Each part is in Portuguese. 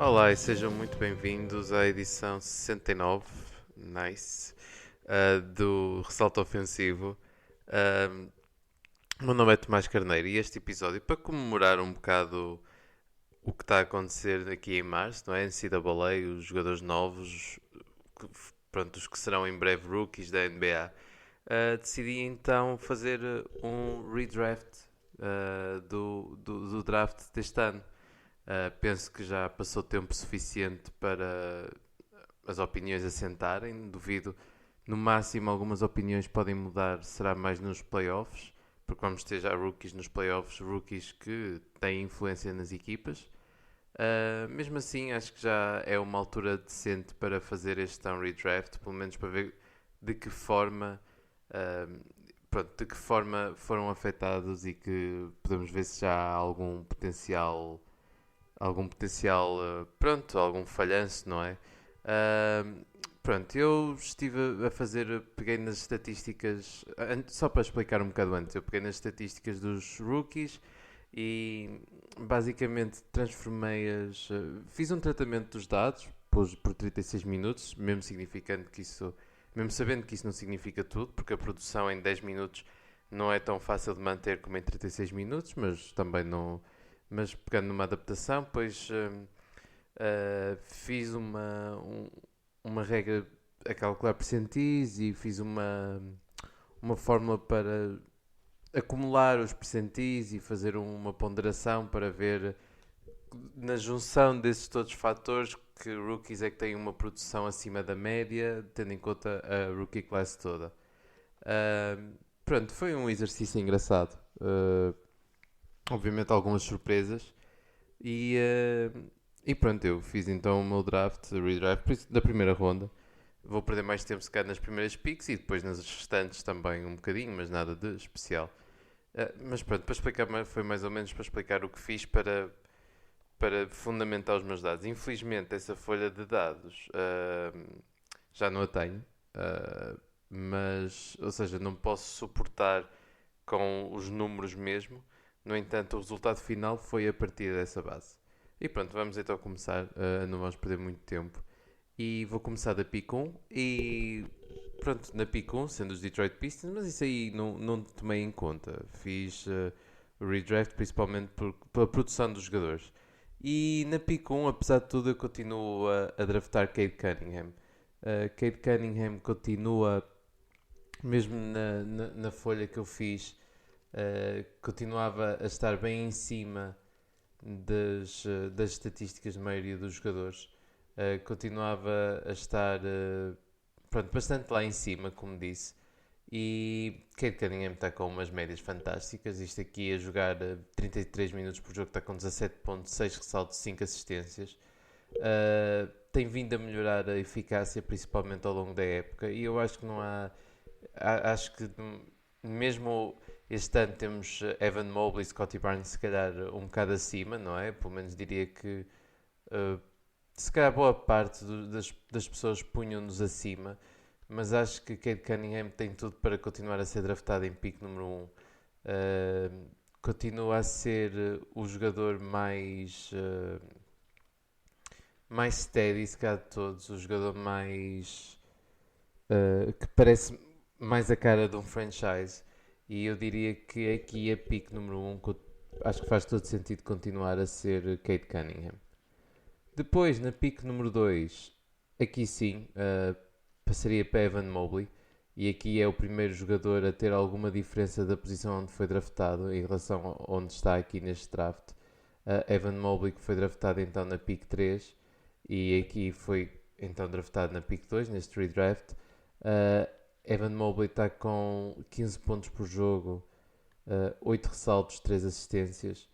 Olá e sejam muito bem-vindos à edição 69, nice, do Ressalto Ofensivo. Uh, o meu nome é Tomás Carneiro e este episódio, para comemorar um bocado o que está a acontecer aqui em março, não é? NCAA, os jogadores novos, pronto, os que serão em breve rookies da NBA, decidi então fazer um redraft do draft deste ano. Penso que já passou tempo suficiente para as opiniões assentarem. Duvido, no máximo, algumas opiniões podem mudar. Será mais nos playoffs, porque vamos ter já rookies nos playoffs, rookies que têm influência nas equipas. Mesmo assim, acho que já é uma altura decente para fazer este tão redraft, pelo menos para ver de que forma. Uh, Pronto, de que forma foram afetados e que podemos ver se já há algum potencial, pronto, algum falhanço, não é? Pronto, eu estive a fazer, peguei nas estatísticas, só para explicar um bocado antes, eu peguei nas estatísticas dos rookies e basicamente transformei-as, fiz um tratamento dos dados, pus por 36 minutos, mesmo sabendo que isso não significa tudo, porque a produção em 10 minutos não é tão fácil de manter como em 36 minutos, mas também não, mas pegando numa adaptação, depois fiz uma regra a calcular percentis e fiz uma fórmula para acumular os percentis e fazer uma ponderação para ver na junção desses todos os fatores que rookies é que têm uma produção acima da média, tendo em conta a rookie class toda. Pronto, foi um exercício engraçado. Obviamente algumas surpresas. E, e pronto, eu fiz então o meu draft, redraft da primeira ronda. Vou perder mais tempo se calhar nas primeiras picks e depois nas restantes também um bocadinho, mas nada de especial. Mas pronto, para explicar, foi mais ou menos para explicar o que fiz para fundamentar os meus dados. Infelizmente, essa folha de dados já não a tenho, mas, ou seja, não posso suportar com os números mesmo. No entanto, o resultado final foi a partir dessa base. E pronto, vamos então começar. Não vamos perder muito tempo. E vou começar da pick 1. E pronto, na pick 1, sendo os Detroit Pistons, mas isso aí não tomei em conta. Fiz o redraft principalmente pela produção dos jogadores. E na pick 1, apesar de tudo, eu continuo a draftar Cade Cunningham. Cade Cunningham continua, mesmo na folha que eu fiz, continuava a estar bem em cima das estatísticas da maioria dos jogadores. Continuava a estar pronto, bastante lá em cima, como disse. E Cade Cunningham está com umas médias fantásticas. Isto aqui a jogar 33 minutos por jogo está com 17.6 ressaltos, 5 assistências. Tem vindo a melhorar a eficácia, principalmente ao longo da época. E eu acho que não há. Acho que mesmo este ano temos Evan Mobley e Scottie Barnes se calhar um bocado acima, não é? Pelo menos diria que se calhar boa parte das pessoas punham-nos acima, mas acho que Cade Cunningham tem tudo para continuar a ser draftado em pick número 1. Continua a ser o jogador mais steady, se calhar de todos, o jogador mais que parece mais a cara de um franchise. E eu diria que aqui a pick número 1 acho que faz todo sentido continuar a ser Cade Cunningham. Depois, na pick número 2, aqui sim, passaria para Evan Mobley. E aqui é o primeiro jogador a ter alguma diferença da posição onde foi draftado em relação a onde está aqui neste draft. Evan Mobley, que foi draftado então na pick 3 e aqui foi então draftado na pick 2, neste redraft. Evan Mobley está com 15 pontos por jogo, 8 ressaltos, 3 assistências.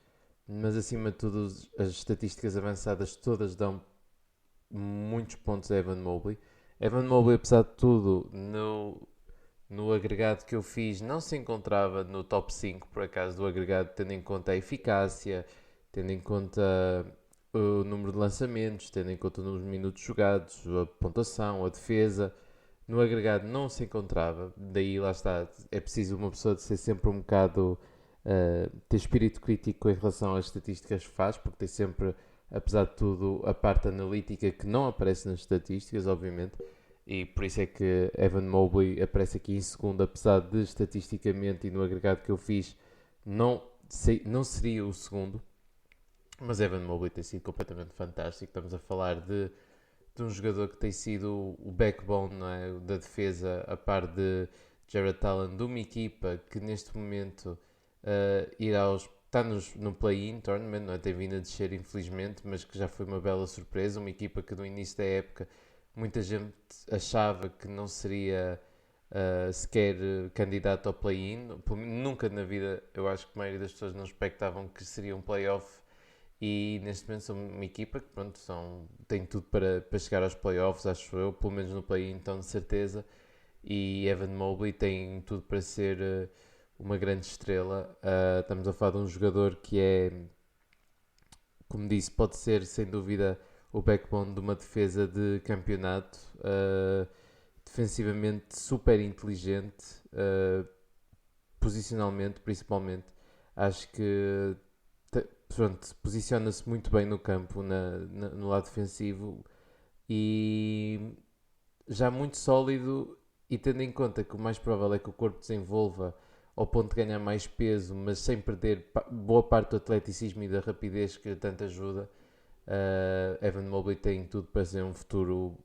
Mas acima de tudo, as estatísticas avançadas todas dão muitos pontos a Evan Mobley. Evan Mobley, apesar de tudo, no agregado que eu fiz, não se encontrava no top 5, por acaso, do agregado, tendo em conta a eficácia, tendo em conta o número de lançamentos, tendo em conta o número de minutos jogados, a pontuação, a defesa. No agregado não se encontrava, daí lá está, é preciso uma pessoa de ser sempre um bocado ter espírito crítico em relação às estatísticas que faz, porque tem sempre apesar de tudo, a parte analítica que não aparece nas estatísticas, obviamente, e por isso é que Evan Mobley aparece aqui em segundo, apesar de estatisticamente e no agregado que eu fiz não seria o segundo, mas Evan Mobley tem sido completamente fantástico. Estamos a falar de um jogador que tem sido o backbone, não é, da defesa, a par de Jared Allen, de uma equipa que neste momento está no play-in tournament, não é? Tem vindo a descer infelizmente, mas que já foi uma bela surpresa. Uma equipa que no início da época muita gente achava que não seria sequer candidato ao play-in. Nunca na vida, eu acho que a maioria das pessoas não expectavam que seria um play-off, e neste momento são uma equipa que pronto, tem tudo para chegar aos playoffs, acho eu, pelo menos no play-in então de certeza, e Evan Mobley tem tudo para ser uma grande estrela. Estamos a falar de um jogador que é, como disse, pode ser sem dúvida o backbone de uma defesa de campeonato, defensivamente super inteligente, posicionalmente principalmente, acho que pronto, posiciona-se muito bem no campo, no lado defensivo, e já muito sólido, e tendo em conta que o mais provável é que o corpo desenvolva ao ponto de ganhar mais peso, mas sem perder boa parte do atleticismo e da rapidez que tanto ajuda. Evan Mobley tem tudo para ser um futuro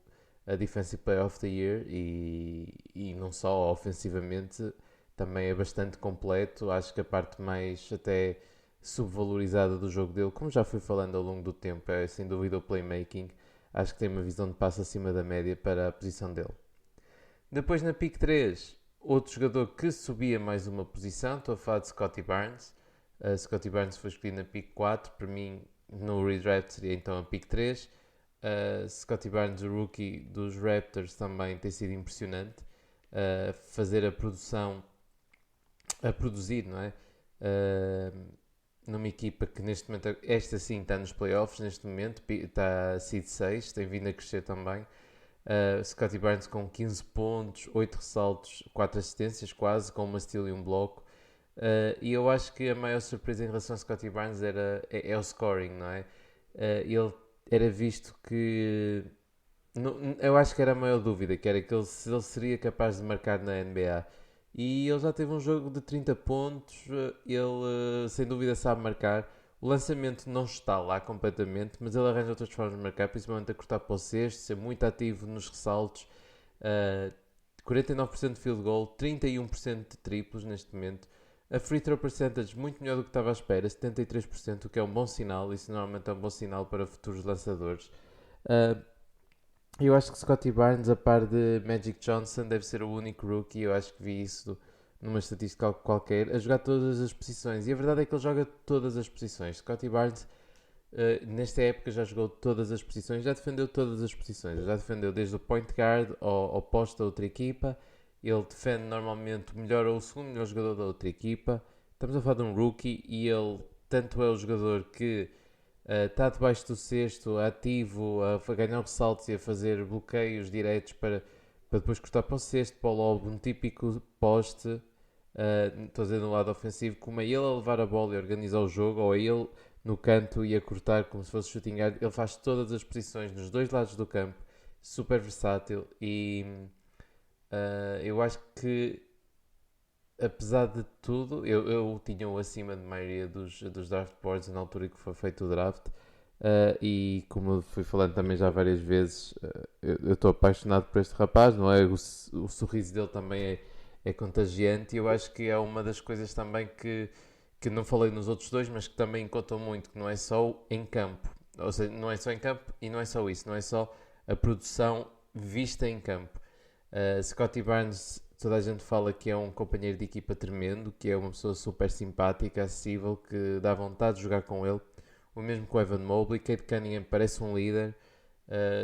a Defensive Player of the Year, e não só ofensivamente, também é bastante completo. Acho que a parte mais até subvalorizada do jogo dele, como já fui falando ao longo do tempo, é sem dúvida o playmaking. Acho que tem uma visão de passo acima da média para a posição dele. Depois na pick 3, outro jogador que subia mais uma posição, estou a falar de Scottie Barnes. Scottie Barnes foi escolhido na pick 4, para mim no redraft seria então a pick 3. Scottie Barnes, o rookie dos Raptors, também tem sido impressionante. Fazer a produção, a produzir, não é? Numa equipa que neste momento, esta sim está nos playoffs, neste momento está a seed 6, tem vindo a crescer também. Scottie Barnes com 15 pontos, 8 ressaltos, 4 assistências quase, com uma steal e um bloco. E eu acho que a maior surpresa em relação a Scottie Barnes é o scoring, não é? Ele era visto que... eu acho que era a maior dúvida, que era que se ele seria capaz de marcar na NBA. E ele já teve um jogo de 30 pontos, ele sem dúvida sabe marcar. O lançamento não está lá completamente, mas ele arranja outras formas de marcar, principalmente a cortar para o cesto, ser muito ativo nos ressaltos. 49% de field goal, 31% de triplos neste momento. A free throw percentage muito melhor do que estava à espera, 73%, o que é um bom sinal. Isso normalmente é um bom sinal para futuros lançadores. Eu acho que Scottie Barnes, a par de Magic Johnson, deve ser o único rookie, eu acho que vi isso numa estatística qualquer, a jogar todas as posições. E a verdade é que ele joga todas as posições. Scottie Barnes, nesta época, já jogou todas as posições, já defendeu todas as posições. Já defendeu desde o point guard ao poste da outra equipa. Ele defende normalmente o melhor ou o segundo melhor jogador da outra equipa. Estamos a falar de um rookie, e ele tanto é o jogador que está debaixo do cesto, ativo, a ganhar ressaltos e a fazer bloqueios diretos para depois cortar para o cesto, para o lobo, um típico poste. Estou a dizer no lado ofensivo, como é ele a levar a bola e a organizar o jogo, ou é ele no canto e a cortar como se fosse shooting guard. Ele faz todas as posições nos dois lados do campo, super versátil, e eu acho que apesar de tudo, eu tinha-o acima de maioria dos draft boards na altura que foi feito o draft. E como eu fui falando também já várias vezes, eu estou apaixonado por este rapaz, não é? O sorriso dele também é contagiante, e eu acho que é uma das coisas também que não falei nos outros dois, mas que também contam muito, que não é só em campo. Ou seja, não é só em campo e não é só isso, não é só a produção vista em campo. Scottie Barnes, toda a gente fala que é um companheiro de equipa tremendo, que é uma pessoa super simpática, acessível, que dá vontade de jogar com ele. O mesmo com o Evan Mobley. Cade Cunningham parece um líder.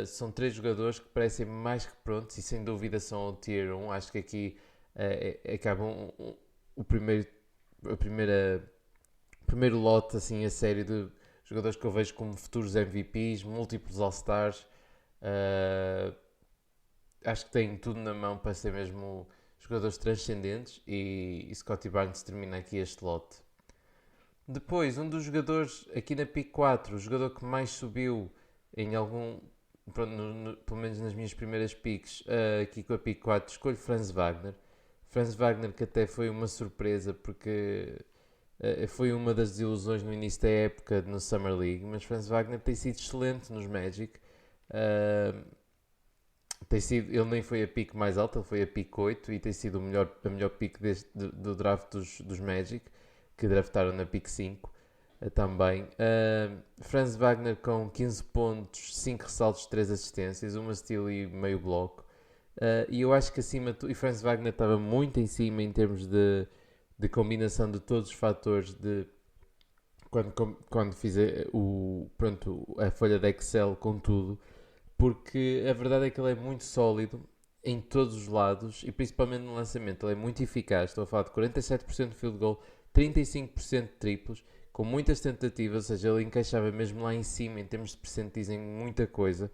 São três jogadores que parecem mais que prontos, e sem dúvida são o Tier 1. Acho que aqui acaba o primeiro lote assim, a sério de jogadores que eu vejo como futuros MVPs, múltiplos All-Stars. Acho que têm tudo na mão para ser mesmo jogadores transcendentes, e Scottie Barnes termina aqui este lote. Depois, um dos jogadores aqui na pick 4, o jogador que mais subiu em algum, pronto, pelo menos nas minhas primeiras picks, aqui com a pick 4, escolho Franz Wagner. Franz Wagner que até foi uma surpresa porque foi uma das desilusões no início da época no Summer League, mas Franz Wagner tem sido excelente nos Magic. Uh, ele nem foi a pick mais alta, ele foi a pick 8 e tem sido a melhor pick do draft dos Magic, que draftaram na pick 5 também. Franz Wagner com 15 pontos, 5 ressaltos, 3 assistências, uma steal e meio bloco. E eu acho que acima de tudo, e Franz Wagner estava muito em cima em termos de combinação de todos os fatores de quando fiz a folha de Excel com tudo, porque a verdade é que ele é muito sólido em todos os lados e principalmente no lançamento. Ele é muito eficaz. Estou a falar de 47% de field goal, 35% de triplos, com muitas tentativas, ou seja, ele encaixava mesmo lá em cima em termos de percent, dizem muita coisa.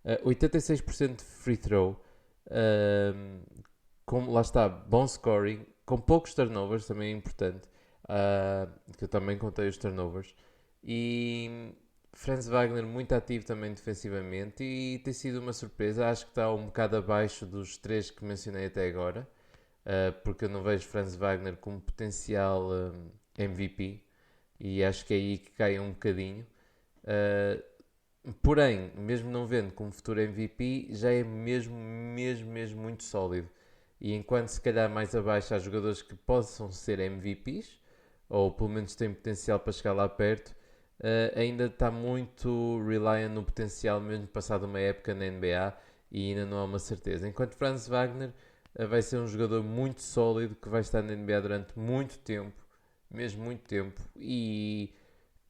86% de free throw, lá está, bom scoring, com poucos turnovers, também é importante, que eu também contei os turnovers. E Franz Wagner muito ativo também defensivamente e tem sido uma surpresa. Acho que está um bocado abaixo dos três que mencionei até agora, porque eu não vejo Franz Wagner como potencial MVP e acho que é aí que cai um bocadinho. Porém, mesmo não vendo como futuro MVP, já é mesmo muito sólido. E enquanto se calhar mais abaixo há jogadores que possam ser MVPs, ou pelo menos têm potencial para chegar lá perto, ainda está muito reliant no potencial, mesmo passado uma época na NBA, e ainda não há uma certeza. Enquanto Franz Wagner vai ser um jogador muito sólido que vai estar na NBA durante muito tempo, mesmo muito tempo, e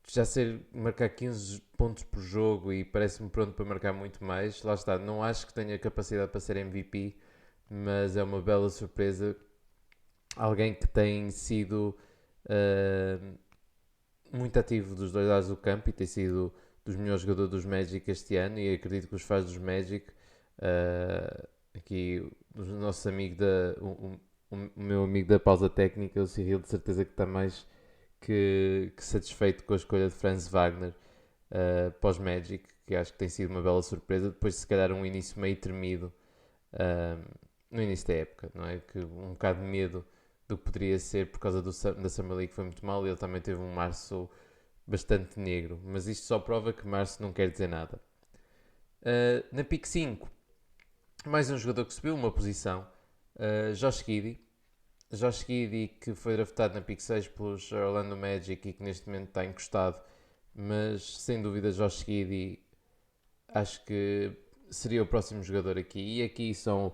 já ser marcar 15 pontos por jogo e parece-me pronto para marcar muito mais. Lá está, não acho que tenha capacidade para ser MVP, mas é uma bela surpresa. Alguém que tem sido muito ativo dos dois lados do campo e tem sido dos melhores jogadores dos Magic este ano e acredito que os fãs dos Magic, aqui o nosso amigo o meu amigo da pausa técnica, o Cyril, de certeza que está mais que satisfeito com a escolha de Franz Wagner pós Magic, que acho que tem sido uma bela surpresa, depois de se calhar um início meio tremido no início da época, não é? Que um bocado de medo do que poderia ser por causa da Summer League foi muito mal e ele também teve um março bastante negro, mas isto só prova que março não quer dizer nada. Na pick 5, mais um jogador que subiu uma posição, Josh Giddey. Josh Giddey, que foi draftado na pick 6 pelos Orlando Magic e que neste momento está encostado, mas sem dúvida Josh Giddey acho que seria o próximo jogador aqui. E aqui são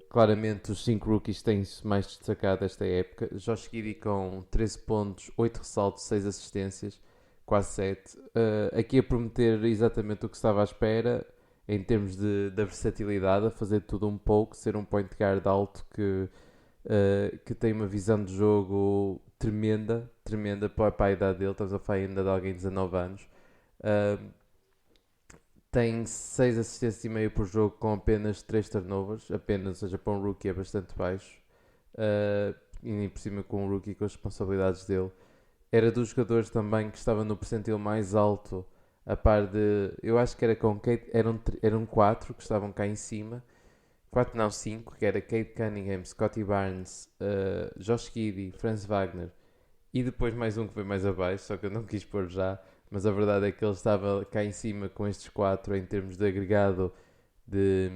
claramente os 5 rookies que têm-se mais destacado esta época. Josh Giddey com 13 pontos, 8 ressaltos, 6 assistências, quase 7. Aqui a prometer exatamente o que estava à espera em termos da versatilidade, a fazer tudo um pouco, ser um point guard alto que tem uma visão de jogo tremenda para a idade dele. Estamos a falar ainda de alguém de 19 anos. Tem 6 assistências e meio por jogo com apenas 3 turnovers, apenas, ou seja, para um rookie é bastante baixo. E por cima com um rookie com as responsabilidades dele. Era dos jogadores também que estava no percentil mais alto, a par de, eu acho que era com Kate, eram 4 que estavam cá em cima. 4 não, 5, que era Kate Cunningham, Scotty Barnes, Josh Giddey, Franz Wagner e depois mais um que foi mais abaixo, só que eu não quis pôr já, mas a verdade é que ele estava cá em cima com estes 4 em termos de agregado de,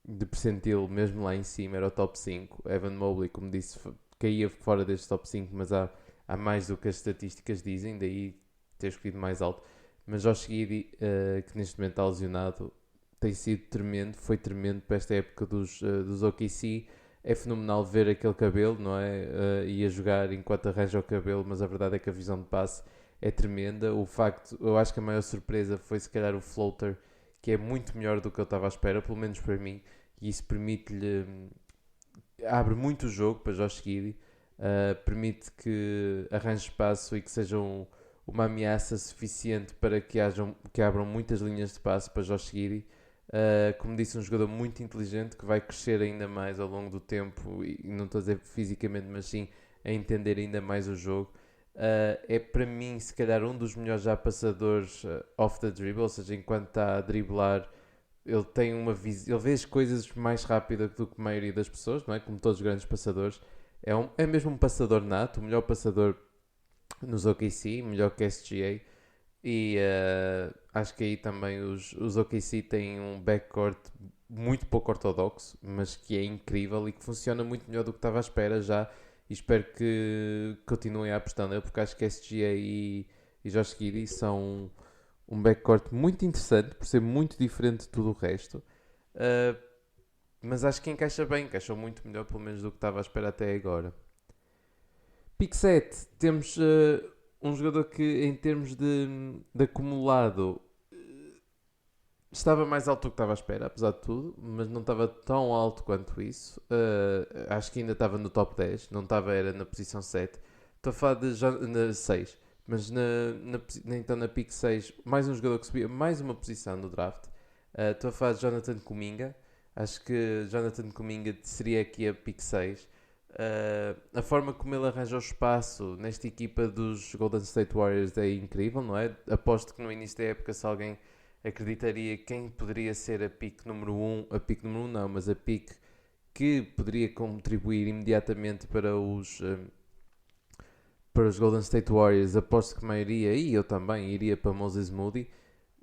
de percentil, mesmo lá em cima, era o top 5. Evan Mobley, como disse, caía fora deste top 5, mas há mais do que as estatísticas dizem, daí ter escolhido mais alto. Mas Josh Giddey, que neste momento está lesionado, tem sido tremendo, foi tremendo para esta época dos OKC. É fenomenal ver aquele cabelo, não é? E a jogar enquanto arranja o cabelo, mas a verdade é que a visão de passe é tremenda. O facto, eu acho que a maior surpresa foi se calhar o floater, que é muito melhor do que eu estava à espera, pelo menos para mim, e isso permite-lhe, abre muito o jogo para Josh Giddey, permite que arranje espaço e que seja uma ameaça suficiente para que abram muitas linhas de passe para Josh Giddey. Como disse, um jogador muito inteligente que vai crescer ainda mais ao longo do tempo, e não estou a dizer fisicamente, mas sim a entender ainda mais o jogo. É para mim, se calhar, um dos melhores já passadores off the dribble, ou seja, enquanto está a driblar, ele tem ele vê as coisas mais rápida do que a maioria das pessoas, não é? Como todos os grandes passadores. É mesmo um passador nato, o melhor passador nos OKC, melhor que SGA. E acho que aí também os OKC têm um backcourt muito pouco ortodoxo, mas que é incrível e que funciona muito melhor do que estava à espera já. E espero que continuem a apostar nele, porque acho que SGA e Josh Giddey são um backcourt muito interessante, por ser muito diferente de tudo o resto. Uh, mas acho que encaixa bem, encaixou muito melhor, pelo menos do que estava à espera até agora. Pick 7, temos um jogador que, em termos de acumulado, estava mais alto do que estava à espera, apesar de tudo, mas não estava tão alto quanto isso. Acho que ainda estava no top 10, não estava, era na posição 7. Estou a falar na 6, mas então na pick 6, mais um jogador que subia mais uma posição no draft. Estou a falar de Jonathan Kuminga. Acho que Jonathan Kuminga seria aqui a pick 6. A forma como ele arranja o espaço nesta equipa dos Golden State Warriors é incrível, não é? Aposto que no início da época, se alguém acreditaria quem poderia ser a pick número 1, a pick número 1 não, mas a pick que poderia contribuir imediatamente para os Golden State Warriors, aposto que a maioria, e eu também, iria para Moses Moody.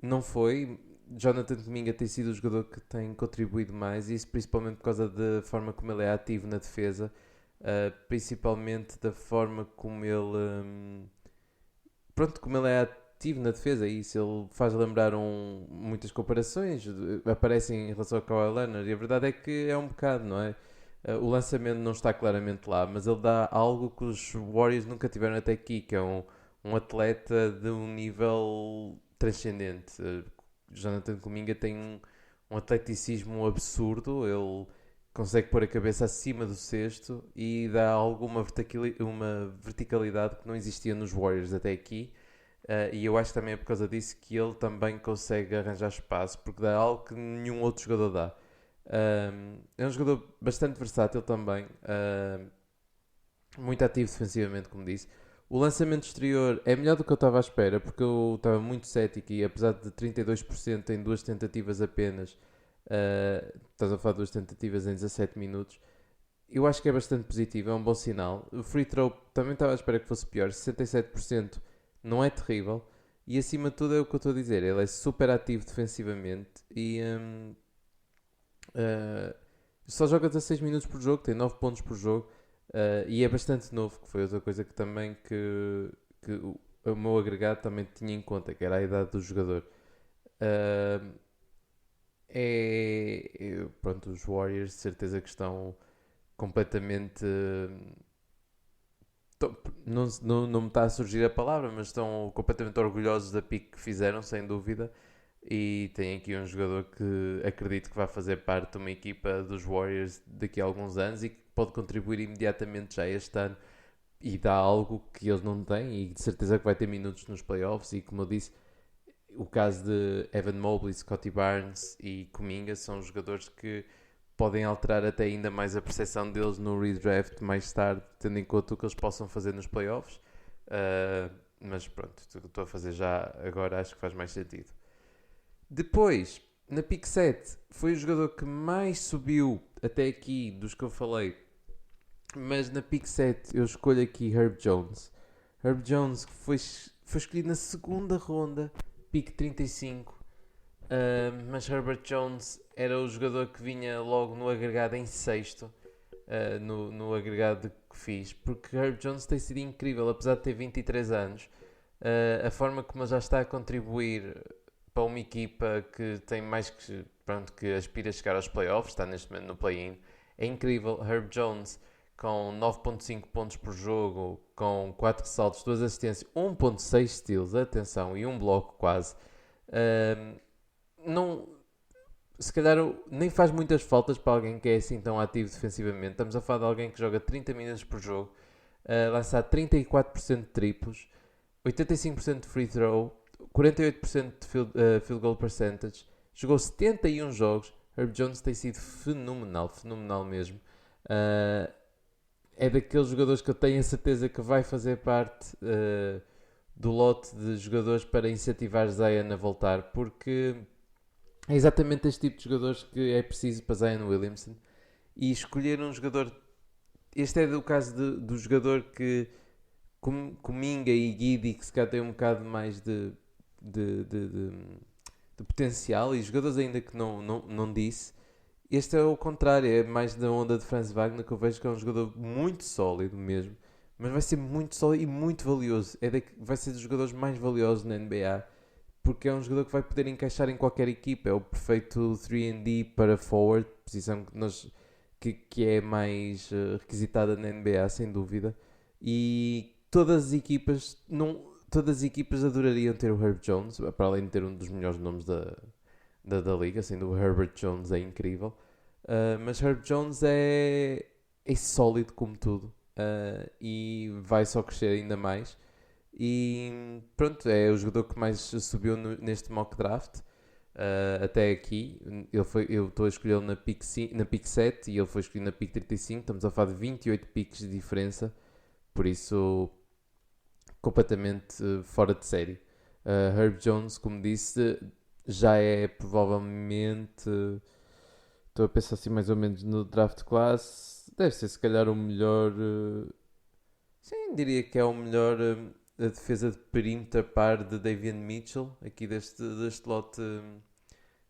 Não foi. Jonathan Kuminga tem sido o jogador que tem contribuído mais, e isso principalmente por causa da forma como ele é ativo na defesa, principalmente da forma como ele... pronto, como ele é ativo na defesa, e isso ele faz lembrar muitas comparações, aparecem em relação ao Kawhi Leonard, e a verdade é que é um bocado, não é? O lançamento não está claramente lá, mas ele dá algo que os Warriors nunca tiveram até aqui, que é um atleta de um nível transcendente. Jonathan Kuminga tem um atleticismo absurdo, ele consegue pôr a cabeça acima do cesto e dá alguma uma verticalidade que não existia nos Warriors até aqui. E eu acho que também é por causa disso que ele também consegue arranjar espaço, porque dá algo que nenhum outro jogador dá. É um jogador bastante versátil também, muito ativo defensivamente, como disse. O lançamento exterior é melhor do que eu estava à espera, porque eu estava muito cético e apesar de 32% em duas tentativas apenas, estás a falar de duas tentativas em 17 minutos, eu acho que é bastante positivo, é um bom sinal. O free throw também estava à espera que fosse pior, 67% não é terrível, e acima de tudo é o que eu estou a dizer, ele é super ativo defensivamente e só joga 16 minutos por jogo, tem 9 pontos por jogo. E é bastante novo, que foi outra coisa que também que o meu agregado também tinha em conta, que era a idade do jogador. Pronto, os Warriors de certeza que estão completamente... não me está a surgir a palavra, mas estão completamente orgulhosos da pick que fizeram, sem dúvida. E tem aqui um jogador que acredito que vai fazer parte de uma equipa dos Warriors daqui a alguns anos e que pode contribuir imediatamente já este ano e dá algo que eles não têm e de certeza que vai ter minutos nos playoffs. E como eu disse, o caso de Evan Mobley, Scottie Barnes e Kuminga são jogadores que podem alterar até ainda mais a percepção deles no redraft mais tarde, tendo em conta o que eles possam fazer nos playoffs. Mas pronto, o que estou a fazer já agora acho que faz mais sentido. Depois, na pick 7, foi o jogador que mais subiu até aqui dos que eu falei. Mas na pick 7 eu escolho aqui Herb Jones. Herb Jones foi escolhido na segunda ronda, pick 35. Mas Herbert Jones era o jogador que vinha logo no agregado em sexto. No agregado que fiz. Porque Herb Jones tem sido incrível, apesar de ter 23 anos. A forma como ele já está a contribuir para uma equipa que tem mais que, pronto, que aspira a chegar aos playoffs, está neste momento no play-in, é incrível. Herb Jones com 9.5 pontos por jogo, com 4 ressaltos, 2 assistências, 1.6 steals, atenção, e um bloco quase. Não, se calhar nem faz muitas faltas para alguém que é assim tão ativo defensivamente. Estamos a falar de alguém que joga 30 minutos por jogo, lançar 34% de triplos, 85% de free throw, 48% de field goal percentage, jogou 71 jogos. Herb Jones tem sido fenomenal mesmo. é daqueles jogadores que eu tenho a certeza que vai fazer parte do lote de jogadores para incentivar Zion a voltar, porque é exatamente este tipo de jogadores que é preciso para Zion Williamson. E escolher um jogador. Este é do caso do jogador que, com Minga e Guidi, que se calhar tem um bocado mais de, de, de, de potencial, e jogadores ainda que não disse. Este é o contrário, é mais da onda de Franz Wagner, que eu vejo que é um jogador muito sólido mesmo, mas vai ser muito sólido e muito valioso. Vai ser dos jogadores mais valiosos na NBA, porque é um jogador que vai poder encaixar em qualquer equipa. É o perfeito 3D para forward, posição que é mais requisitada na NBA, sem dúvida. E todas as equipas adorariam ter o Herb Jones, para além de ter um dos melhores nomes da liga, sendo o Herbert Jones é incrível. Mas Herb Jones é sólido como tudo, e vai só crescer ainda mais. E pronto, é o jogador que mais subiu neste mock draft. Até aqui, eu estou a escolhê-lo na pick 7 e ele foi escolhido na pick 35. Estamos a falar de 28 picks de diferença, por isso completamente fora de série. Herb Jones, como disse, já é provavelmente, estou a pensar assim mais ou menos no draft class, deve ser se calhar o melhor, sim, diria que é o melhor a defesa de perímetro par de Davion Mitchell, aqui deste lote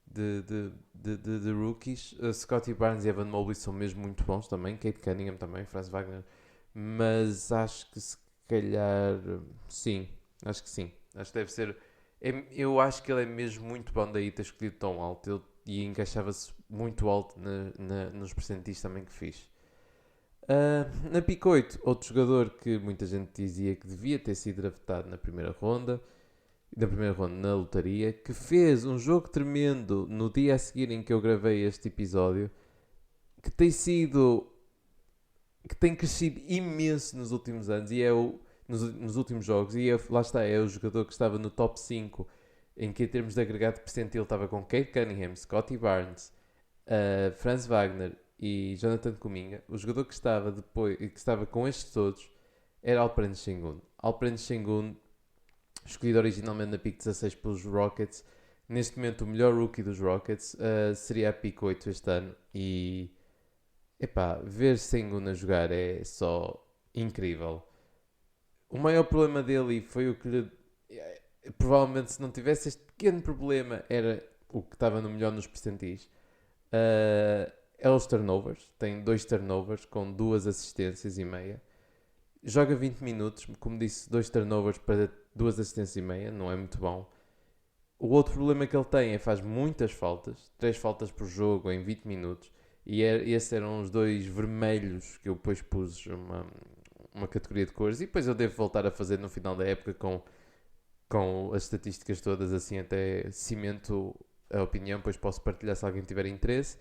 de rookies. Scottie Barnes e Evan Mobley são mesmo muito bons também, Kate Cunningham também, Franz Wagner, mas acho que se calhar, sim, acho que sim, acho que deve ser. Eu acho que ele é mesmo muito bom, daí ter escolhido tão alto, e encaixava-se muito alto nos percentis também que fiz. Na pick 8, outro jogador que muita gente dizia que devia ter sido draftado na primeira ronda, na lotaria, que fez um jogo tremendo no dia a seguir em que eu gravei este episódio, que tem crescido imenso nos últimos anos, e nos últimos jogos, e lá está, é o jogador que estava no top 5, em que em termos de agregado percentil estava com Kate Cunningham, Scottie Barnes, Franz Wagner e Jonathan Kuminga. O jogador que estava com estes todos era Alperen Sengun. Alperen Sengun, escolhido originalmente na pick 16 pelos Rockets, neste momento o melhor rookie dos Rockets, seria a pick 8 este ano. E epá, ver Sengun a jogar é só incrível. O maior problema dele, e foi o que lhe, provavelmente, se não tivesse este pequeno problema, era o que estava no melhor nos percentis. É os turnovers. Tem 2 turnovers com 2 assistências e meia. Joga 20 minutos, como disse, 2 turnovers para 2 assistências e meia, não é muito bom. O outro problema que ele tem é que faz muitas faltas, 3 faltas por jogo em 20 minutos. E esses eram os 2 vermelhos que eu depois pus uma categoria de cores. E depois eu devo voltar a fazer no final da época com as estatísticas todas, assim até cimento a opinião. Depois posso partilhar se alguém tiver interesse.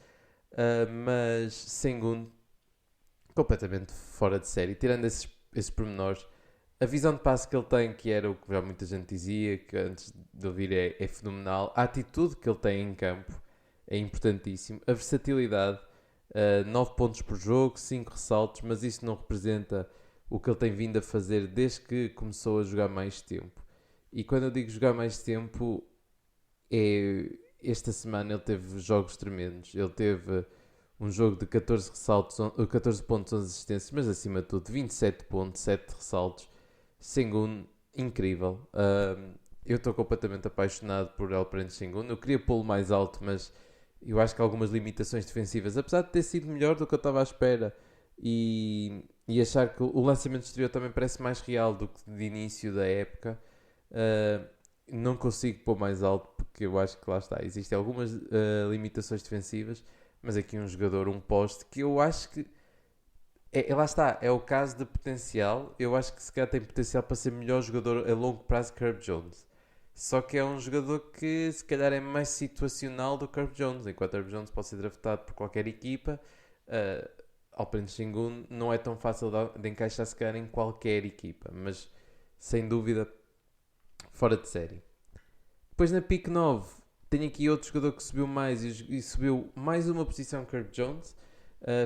Mas Sengun, completamente fora de série. Tirando esses pormenores, a visão de passe que ele tem, que era o que já muita gente dizia, que antes de ouvir é fenomenal. A atitude que ele tem em campo é importantíssimo. A versatilidade, 9 pontos por jogo, 5 ressaltos, mas isso não representa o que ele tem vindo a fazer desde que começou a jogar mais tempo. E quando eu digo jogar mais tempo, esta semana ele teve jogos tremendos. Ele teve um jogo de 14 ressaltos, 14 pontos, 11 assistências, mas acima de tudo 27 pontos, 7 ressaltos. Sengun, incrível. Eu estou completamente apaixonado por Alperen Sengun. Eu queria pô-lo mais alto, mas eu acho que há algumas limitações defensivas, apesar de ter sido melhor do que eu estava à espera, e achar que o lançamento exterior também parece mais real do que de início da época. Não consigo pôr mais alto porque eu acho que lá está, existem algumas limitações defensivas, mas aqui um jogador, um poste, que eu acho que lá está, é o caso de potencial. Eu acho que se calhar tem potencial para ser melhor jogador a longo prazo que Herb Jones. Só que é um jogador que se calhar é mais situacional do que Herb Jones. Enquanto Herb Jones pode ser draftado por qualquer equipa, Alperen Sengun não é tão fácil de encaixar se calhar em qualquer equipa. Mas sem dúvida fora de série. Depois na pick 9 tenho aqui outro jogador que subiu mais e subiu mais uma posição que Herb Jones.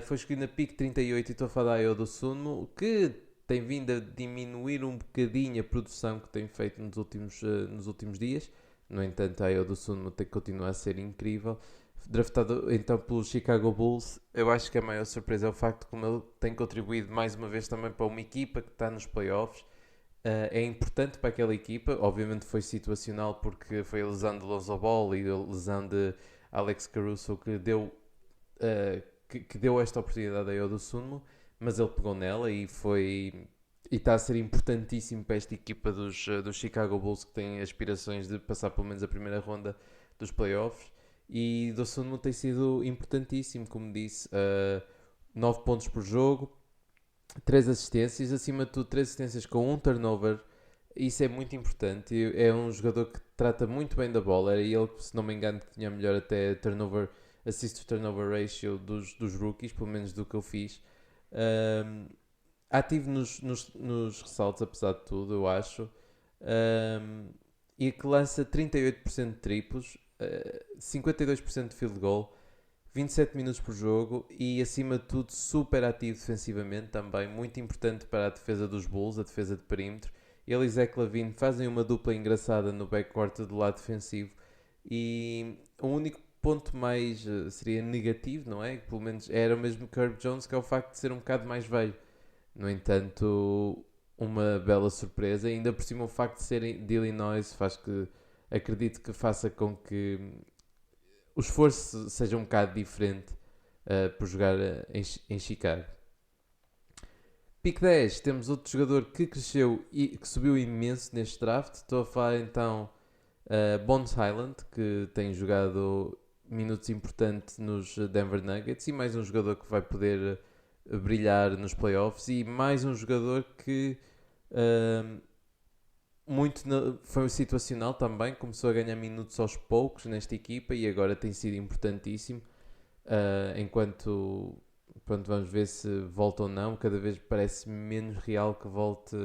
Foi escolhido na pick 38 e estou a falar da Ayo Dosunmu, que tem vindo a diminuir um bocadinho a produção que tem feito nos últimos dias. No entanto, a Ayo Dosunmu tem que continuar a ser incrível. Draftado então pelo Chicago Bulls, eu acho que a maior surpresa é o facto de como ele tem contribuído mais uma vez também para uma equipa que está nos playoffs. É importante para aquela equipa, obviamente foi situacional porque foi a lesão de Lonzo Ball e a lesão de Alex Caruso que deu esta oportunidade a Yodo Sunmo, mas ele pegou nela e está a ser importantíssimo para esta equipa dos Chicago Bulls, que tem aspirações de passar pelo menos a primeira ronda dos playoffs. E Dosunmu tem sido importantíssimo, como disse, 9 pontos por jogo, 3 assistências, acima de tudo 3 assistências com um turnover. Isso é muito importante. É um jogador que trata muito bem da bola. Era ele, se não me engano, que tinha melhor até assist to turnover ratio dos rookies, pelo menos do que eu fiz. Ativo nos ressaltos, apesar de tudo, eu acho. E que lança 38% de triplos, 52% de field goal, 27 minutos por jogo e, acima de tudo, super ativo defensivamente também, muito importante para a defesa dos Bulls, a defesa de perímetro. Ele e Zach LaVine fazem uma dupla engraçada no backcourt do lado defensivo e o único ponto mais seria negativo, não é? Pelo menos era o mesmo que Herb Jones, que é o facto de ser um bocado mais velho. No entanto, uma bela surpresa, ainda por cima o facto de serem de Illinois faz que, acredito que faça com que o esforço seja um bocado diferente por jogar em Chicago. Pick 10, temos outro jogador que cresceu e que subiu imenso neste draft. Estou a falar então Bones Hyland, que tem jogado minutos importantes nos Denver Nuggets, e mais um jogador que vai poder brilhar nos playoffs, e mais um jogador que foi situacional também, começou a ganhar minutos aos poucos nesta equipa e agora tem sido importantíssimo. Enquanto pronto, vamos ver se volta ou não, cada vez parece menos real que volte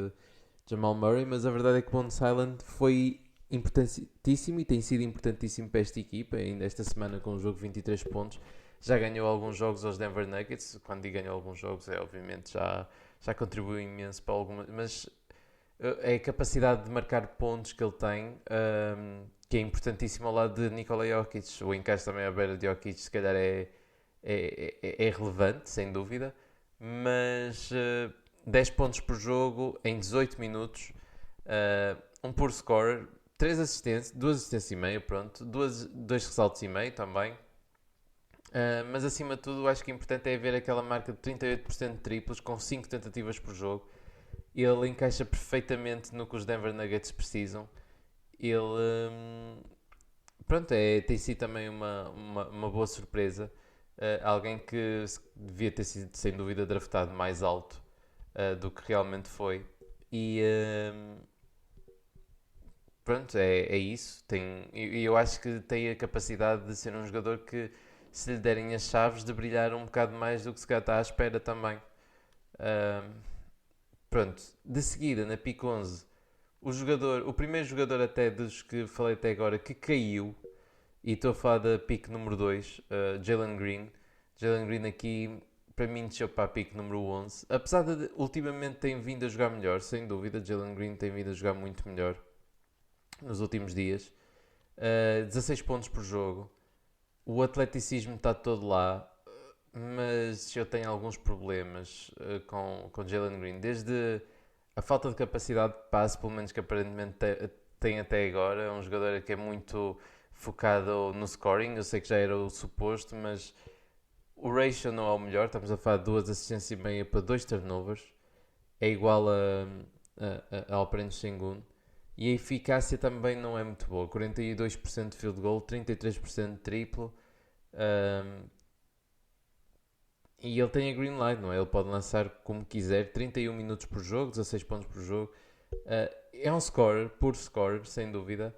Jamal Murray, mas a verdade é que Bones Hyland foi importantíssimo e tem sido importantíssimo para esta equipa, ainda esta semana com o jogo de 23 pontos. Já ganhou alguns jogos aos Denver Nuggets, quando digo ganhou alguns jogos obviamente já contribuiu imenso para algumas, mas é a capacidade de marcar pontos que ele tem, que é importantíssimo ao lado de Nikola Jokic. O encaixe também à beira de Jokic se calhar é relevante, sem dúvida, mas 10 pontos por jogo em 18 minutos, um puro scorer, 2 assistências e meia, pronto, 2 ressaltos e meio também. Mas acima de tudo, acho que o importante é ver aquela marca de 38% de triplos com 5 tentativas por jogo. Ele encaixa perfeitamente no que os Denver Nuggets precisam. Ele pronto, tem sido também uma boa surpresa. Alguém que devia ter sido sem dúvida draftado mais alto do que realmente foi. E pronto, é isso. E eu acho que tem a capacidade de ser um jogador que, se lhe derem as chaves, de brilhar um bocado mais do que se calhar está à espera também. Pronto, de seguida, na pick 11, o primeiro jogador até dos que falei até agora que caiu, e estou a falar da pick número 2, Jalen Green. Jalen Green aqui, para mim, desceu para a pick número 11. Apesar de ultimamente tem vindo a jogar melhor, sem dúvida, Jalen Green tem vindo a jogar muito melhor nos últimos dias. 16 pontos por jogo. O atleticismo está todo lá, mas eu tenho alguns problemas com Jalen Green. Desde a falta de capacidade de passe, pelo menos que aparentemente tem até agora. É um jogador que é muito focado no scoring. Eu sei que já era o suposto, mas o ratio não é o melhor. Estamos a falar de 2 assistências e meia para 2 turnovers. É igual ao Alperen Sengun. E a eficácia também não é muito boa. 42% de field goal, 33% de triplo. E ele tem a green light, não é? Ele pode lançar como quiser, 31 minutos por jogo, 16 pontos por jogo. É um scorer, puro scorer, sem dúvida.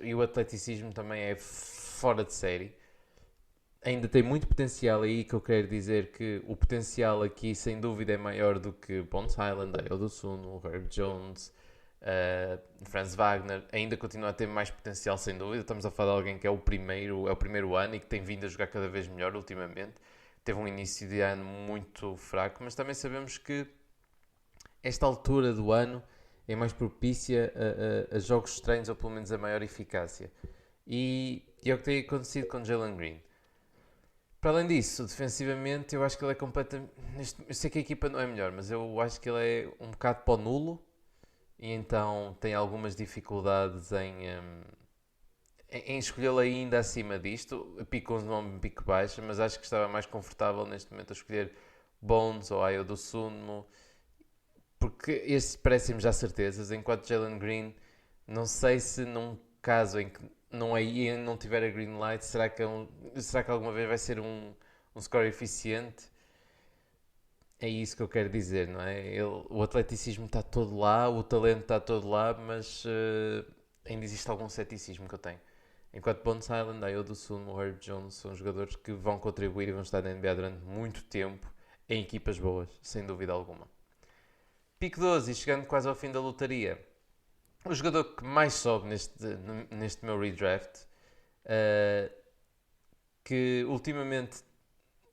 E o atleticismo também é fora de série. Ainda tem muito potencial aí, que eu quero dizer que o potencial aqui, sem dúvida, é maior do que Bones Hyland, Ayo Dosunmu, Herb Jones, Franz Wagner. Ainda continua a ter mais potencial, sem dúvida. Estamos a falar de alguém que é o primeiro ano e que tem vindo a jogar cada vez melhor ultimamente. teve um início de ano muito fraco, mas também sabemos que esta altura do ano é mais propícia a jogos estranhos ou pelo menos a maior eficácia. E é o que tem acontecido com Jalen Green. Para além disso, defensivamente, eu acho que ele é completamente. Eu sei que a equipa não é melhor, mas eu acho que ele é um bocado para o nulo e então tem algumas dificuldades em escolhê-lo ainda acima disto. Pico 11 não me pico baixa, mas acho que estava mais confortável neste momento a escolher Bones ou Ayo do Sunmo, porque estes parecem-me já certezas, enquanto Jalen Green, não sei se num caso em que não tiver a green light, será que alguma vez vai ser um score eficiente? É isso que eu quero dizer, não é? O atleticismo está todo lá, o talento está todo lá, mas ainda existe algum ceticismo que eu tenho. Enquanto Bones Hyland, Ayo Dosunmu, o Herb Jones são jogadores que vão contribuir e vão estar na NBA durante muito tempo em equipas boas, sem dúvida alguma. Pico 12, e chegando quase ao fim da lotaria, o jogador que mais sobe neste meu redraft, que ultimamente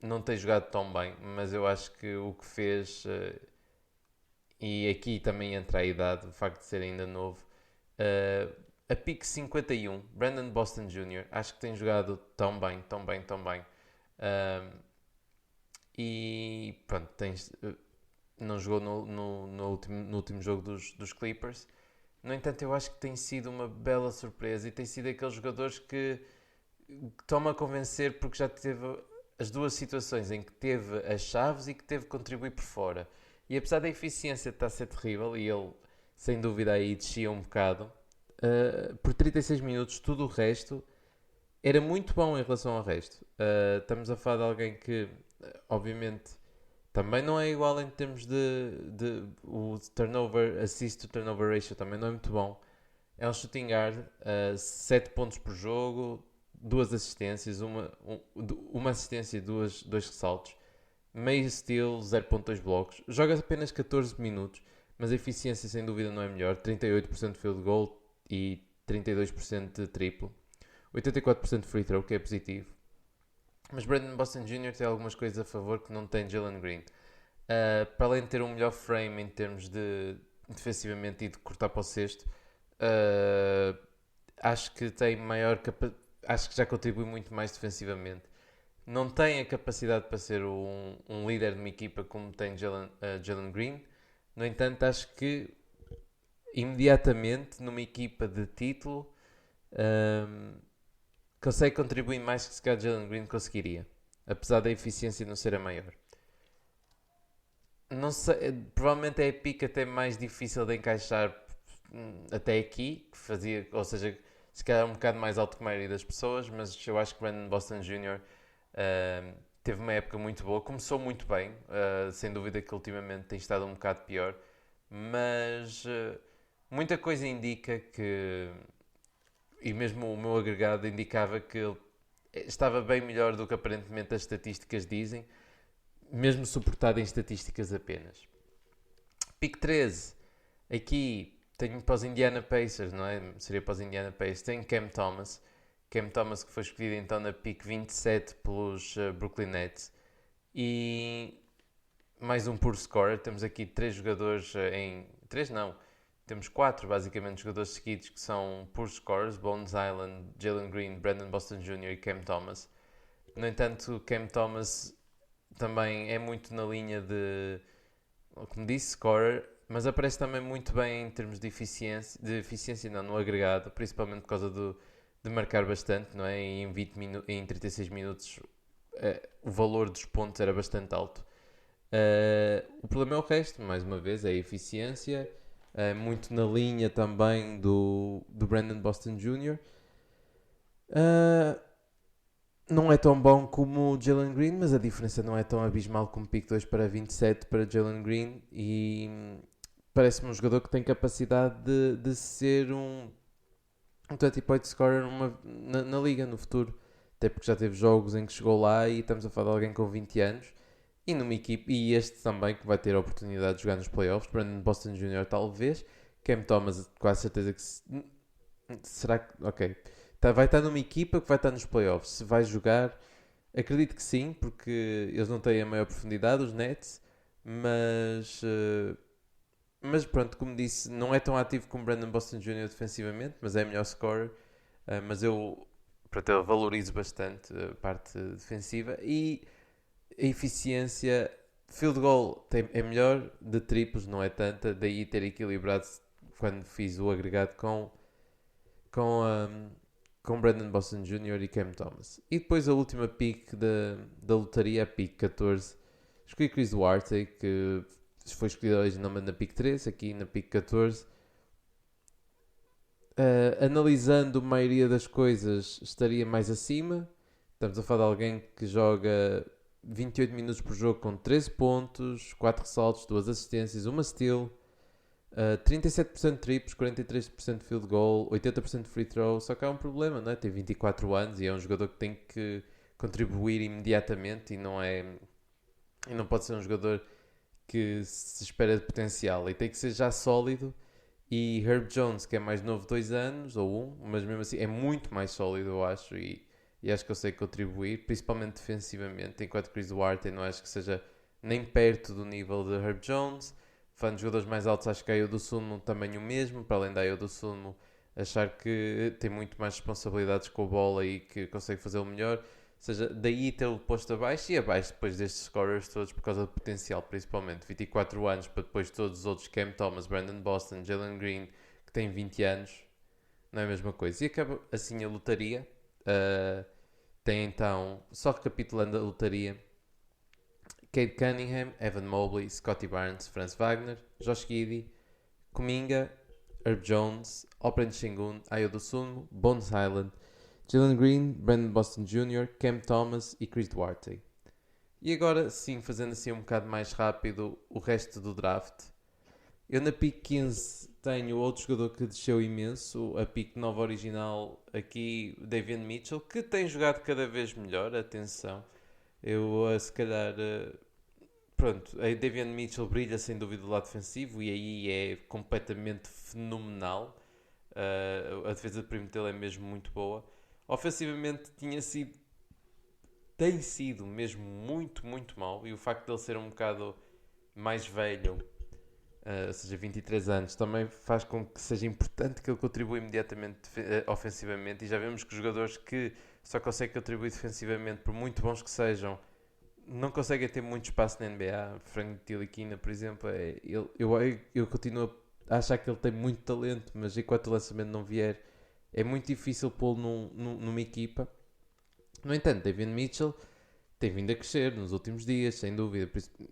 não tem jogado tão bem, mas eu acho que o que fez, e aqui também entra a idade, o facto de ser ainda novo, a pick 51, Brandon Boston Jr., acho que tem jogado tão bem, tão bem, tão bem. E pronto, não jogou no último jogo dos Clippers. No entanto, eu acho que tem sido uma bela surpresa e tem sido aqueles jogadores que estão-me a convencer porque já teve as duas situações em que teve as chaves e que teve que contribuir por fora. E apesar da eficiência estar a ser terrível, e ele sem dúvida aí descia um bocado, por 36 minutos tudo o resto era muito bom em relação ao resto. Estamos a falar de alguém que, obviamente, também não é igual em termos de o turnover, assist to turnover ratio também não é muito bom. É um shooting guard, 7 pontos por jogo, 2 assistências, uma assistência e dois ressaltos, meio steal, 0.2 blocos. Joga apenas 14 minutos, mas a eficiência sem dúvida não é melhor. 38% de field goal e 32% de triplo. 84% de free throw, que é positivo. Mas Brandon Boston Jr. tem algumas coisas a favor que não tem Jalen Green. Para além de ter um melhor frame em termos de defensivamente e de cortar para o cesto, acho que tem acho que já contribui muito mais defensivamente. Não tem a capacidade para ser um líder de uma equipa como tem Jalen Green. No entanto, acho que imediatamente numa equipa de título consegue contribuir mais que se calhar Jalen Green conseguiria, apesar da eficiência não ser a maior. Não sei, provavelmente é a pick até mais difícil de encaixar até aqui, que fazia, ou seja, se calhar um bocado mais alto que a maioria das pessoas, mas eu acho que Brandon Boston Jr. Teve uma época muito boa, começou muito bem, sem dúvida que ultimamente tem estado um bocado pior, mas muita coisa indica que, e mesmo o meu agregado indicava que ele estava bem melhor do que aparentemente as estatísticas dizem, mesmo suportado em estatísticas apenas. Pick 13, aqui tenho para os Indiana Pacers, não é? Seria para os Indiana Pacers, tenho Cam Thomas que foi escolhido então na pick 27 pelos Brooklyn Nets, e mais um puro scorer. Temos aqui 3 jogadores temos 4 basicamente jogadores seguidos que são puros scorers: Bones Hyland, Jalen Green, Brandon Boston Jr. e Cam Thomas. No entanto, Cam Thomas também é muito na linha de, como disse, scorer, mas aparece também muito bem em termos de eficiência não, no agregado, principalmente por causa de marcar bastante, não é? Em 36 minutos o valor dos pontos era bastante alto. O problema é o resto, mais uma vez, é a eficiência, muito na linha também do Brandon Boston Jr. Não é tão bom como o Jalen Green, mas a diferença não é tão abismal como pick 2 para 27 para Jalen Green, e parece-me um jogador que tem capacidade de ser um 20 point scorer na liga no futuro, até porque já teve jogos em que chegou lá e estamos a falar de alguém com 20 anos e numa equipe, e este também que vai ter a oportunidade de jogar nos playoffs. Brandon Boston Jr. talvez, Cam Thomas quase certeza que será que, ok, vai estar numa equipa que vai estar nos playoffs. Se vai jogar, Acredito que sim, porque eles não têm a maior profundidade, os Nets, mas pronto, como disse, não é tão ativo como Brandon Boston Jr. defensivamente, mas é melhor scorer. Mas pronto, eu valorizo bastante a parte defensiva e a eficiência. Field goal é melhor, de triplos não é tanta, daí ter equilibrado quando fiz o agregado com, um, com Brandon Boston Jr. e Cam Thomas. E depois a última pick da lotaria, a pick 14, escolhi Chris Duarte, que foi escolhido originalmente na pick 13, aqui na pick 14. Analisando a maioria das coisas, estaria mais acima. Estamos a falar de alguém que joga 28 minutos por jogo com 13 pontos, 4 ressaltos, 2 assistências, 1 steal, 37% de triplos, 43% de field goal, 80% de free throw. Só que há um problema, não é? Tem 24 anos e é um jogador que tem que contribuir imediatamente e não pode ser um jogador que se espera de potencial e tem que ser já sólido. E Herb Jones, que é mais novo, 2 anos ou 1, mas mesmo assim é muito mais sólido, eu acho, e acho que eu sei contribuir, principalmente defensivamente, enquanto Chris Duarte não acho que seja nem perto do nível de Herb Jones. Fã de jogadores mais altos, acho que a Ayo Suno também o mesmo, para além da Ayo Suno achar que tem muito mais responsabilidades com a bola e que consegue fazê-lo melhor. Ou seja, daí tê-lo posto abaixo e abaixo depois destes scorers todos por causa do potencial, principalmente. 24 anos para depois todos os outros, Cam Thomas, Brandon Boston, Jalen Green, que têm 20 anos, não é a mesma coisa. E acaba assim a lotaria. Tem então, só recapitulando a lotaria, Cade Cunningham, Evan Mobley, Scottie Barnes, Franz Wagner, Josh Giddey, Kuminga, Herb Jones, Oprah Sengun, Ayo Dosunmu, Bones Highland, Jalen Green, Brandon Boston Jr., Cam Thomas e Chris Duarte. E agora sim, fazendo assim um bocado mais rápido o resto do draft. Eu na pick 15 tenho outro jogador que desceu imenso, a pick nova original aqui, Davion Mitchell, que tem jogado cada vez melhor, atenção. Eu se calhar, pronto, a Davion Mitchell brilha sem dúvida do lado defensivo e aí é completamente fenomenal. A defesa de perímetro dele é mesmo muito boa. Ofensivamente tem sido mesmo muito, muito mau. E o facto de ele ser um bocado mais velho, ou seja, 23 anos, também faz com que seja importante que ele contribua imediatamente ofensivamente. E já vemos que os jogadores que só conseguem contribuir defensivamente, por muito bons que sejam, não conseguem ter muito espaço na NBA. Frank Ntilikina, por exemplo, eu continuo a achar que ele tem muito talento, mas enquanto o lançamento não vier, é muito difícil pô-lo numa equipa. No entanto, Davion Mitchell tem vindo a crescer nos últimos dias, sem dúvida.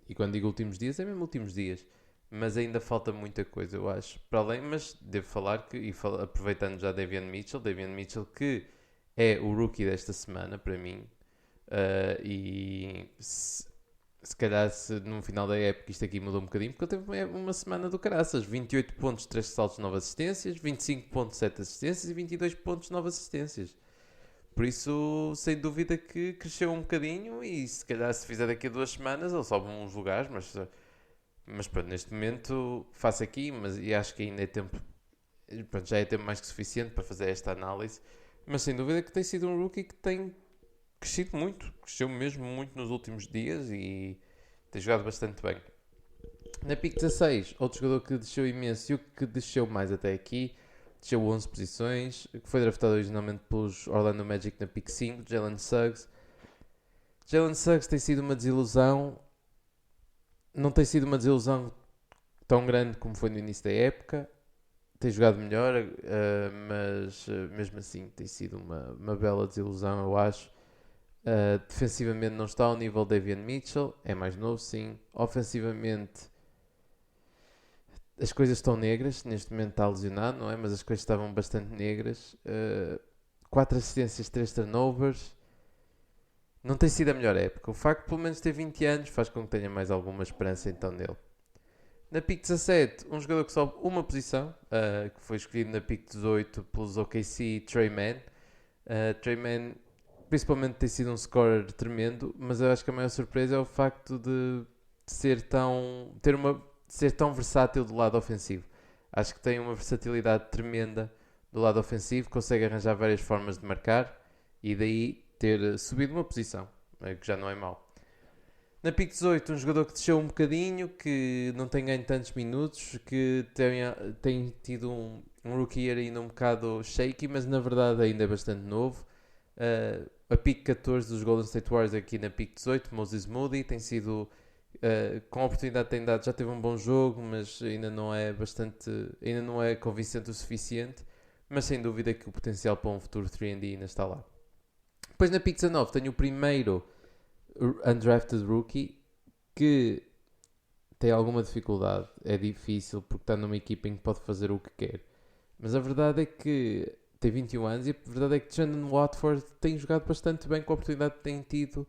E quando digo últimos dias, é mesmo últimos dias. Mas ainda falta muita coisa, eu acho. Para além, mas devo falar que, aproveitando já Davion Mitchell que é o rookie desta semana, para mim. E se calhar no final da época isto aqui mudou um bocadinho, porque ele teve uma semana do caraças. 28 pontos, 3 saltos, 9 assistências, 25.7 assistências e 22 pontos, 9 assistências. Por isso, sem dúvida que cresceu um bocadinho e se calhar se fizer daqui a 2 semanas ele sobe uns lugares, mas pronto, neste momento faço aqui, e acho que ainda é tempo, pronto, já é tempo mais que suficiente para fazer esta análise, mas sem dúvida que tem sido um rookie que tem crescido muito, cresceu mesmo muito nos últimos dias e tem jogado bastante bem. Na pick 16, outro jogador que desceu imenso e o que desceu mais até aqui, desceu 11 posições, que foi draftado originalmente pelos Orlando Magic na pick 5, Jalen Suggs. Jalen Suggs tem sido uma desilusão, não tem sido uma desilusão tão grande como foi no início da época, tem jogado melhor, mas mesmo assim tem sido uma bela desilusão, eu acho. Defensivamente não está ao nível de Davion Mitchell, é mais novo sim. Ofensivamente as coisas estão negras, neste momento está lesionado, não é? Mas as coisas estavam bastante negras. 4 assistências, 3 turnovers. Não tem sido a melhor época. O facto de pelo menos ter 20 anos faz com que tenha mais alguma esperança então nele. Na pick 17, um jogador que sobe uma posição, que foi escolhido na pick 18 pelos OKC, Trey Mann. Trey Mann principalmente tem sido um scorer tremendo, mas eu acho que a maior surpresa é o facto de ser tão versátil do lado ofensivo. Acho que tem uma versatilidade tremenda do lado ofensivo, consegue arranjar várias formas de marcar e daí ter subido uma posição. que já não é mau. Na pick 18, um jogador que desceu um bocadinho, que não tem ganho tantos minutos, que tem tido um rookie year ainda um bocado shaky, mas na verdade ainda é bastante novo. A pick 14 dos Golden State Warriors aqui na pick 18, Moses Moody, tem sido, com a oportunidade que tem dado, já teve um bom jogo, mas ainda não é convincente o suficiente, mas sem dúvida que o potencial para um futuro 3&D ainda está lá. Depois na pick 19 tenho o primeiro undrafted rookie que tem alguma dificuldade, é difícil porque está numa equipa em que pode fazer o que quer, mas a verdade é que tem 21 anos e a verdade é que Jalen Watford tem jogado bastante bem com a oportunidade que tem tido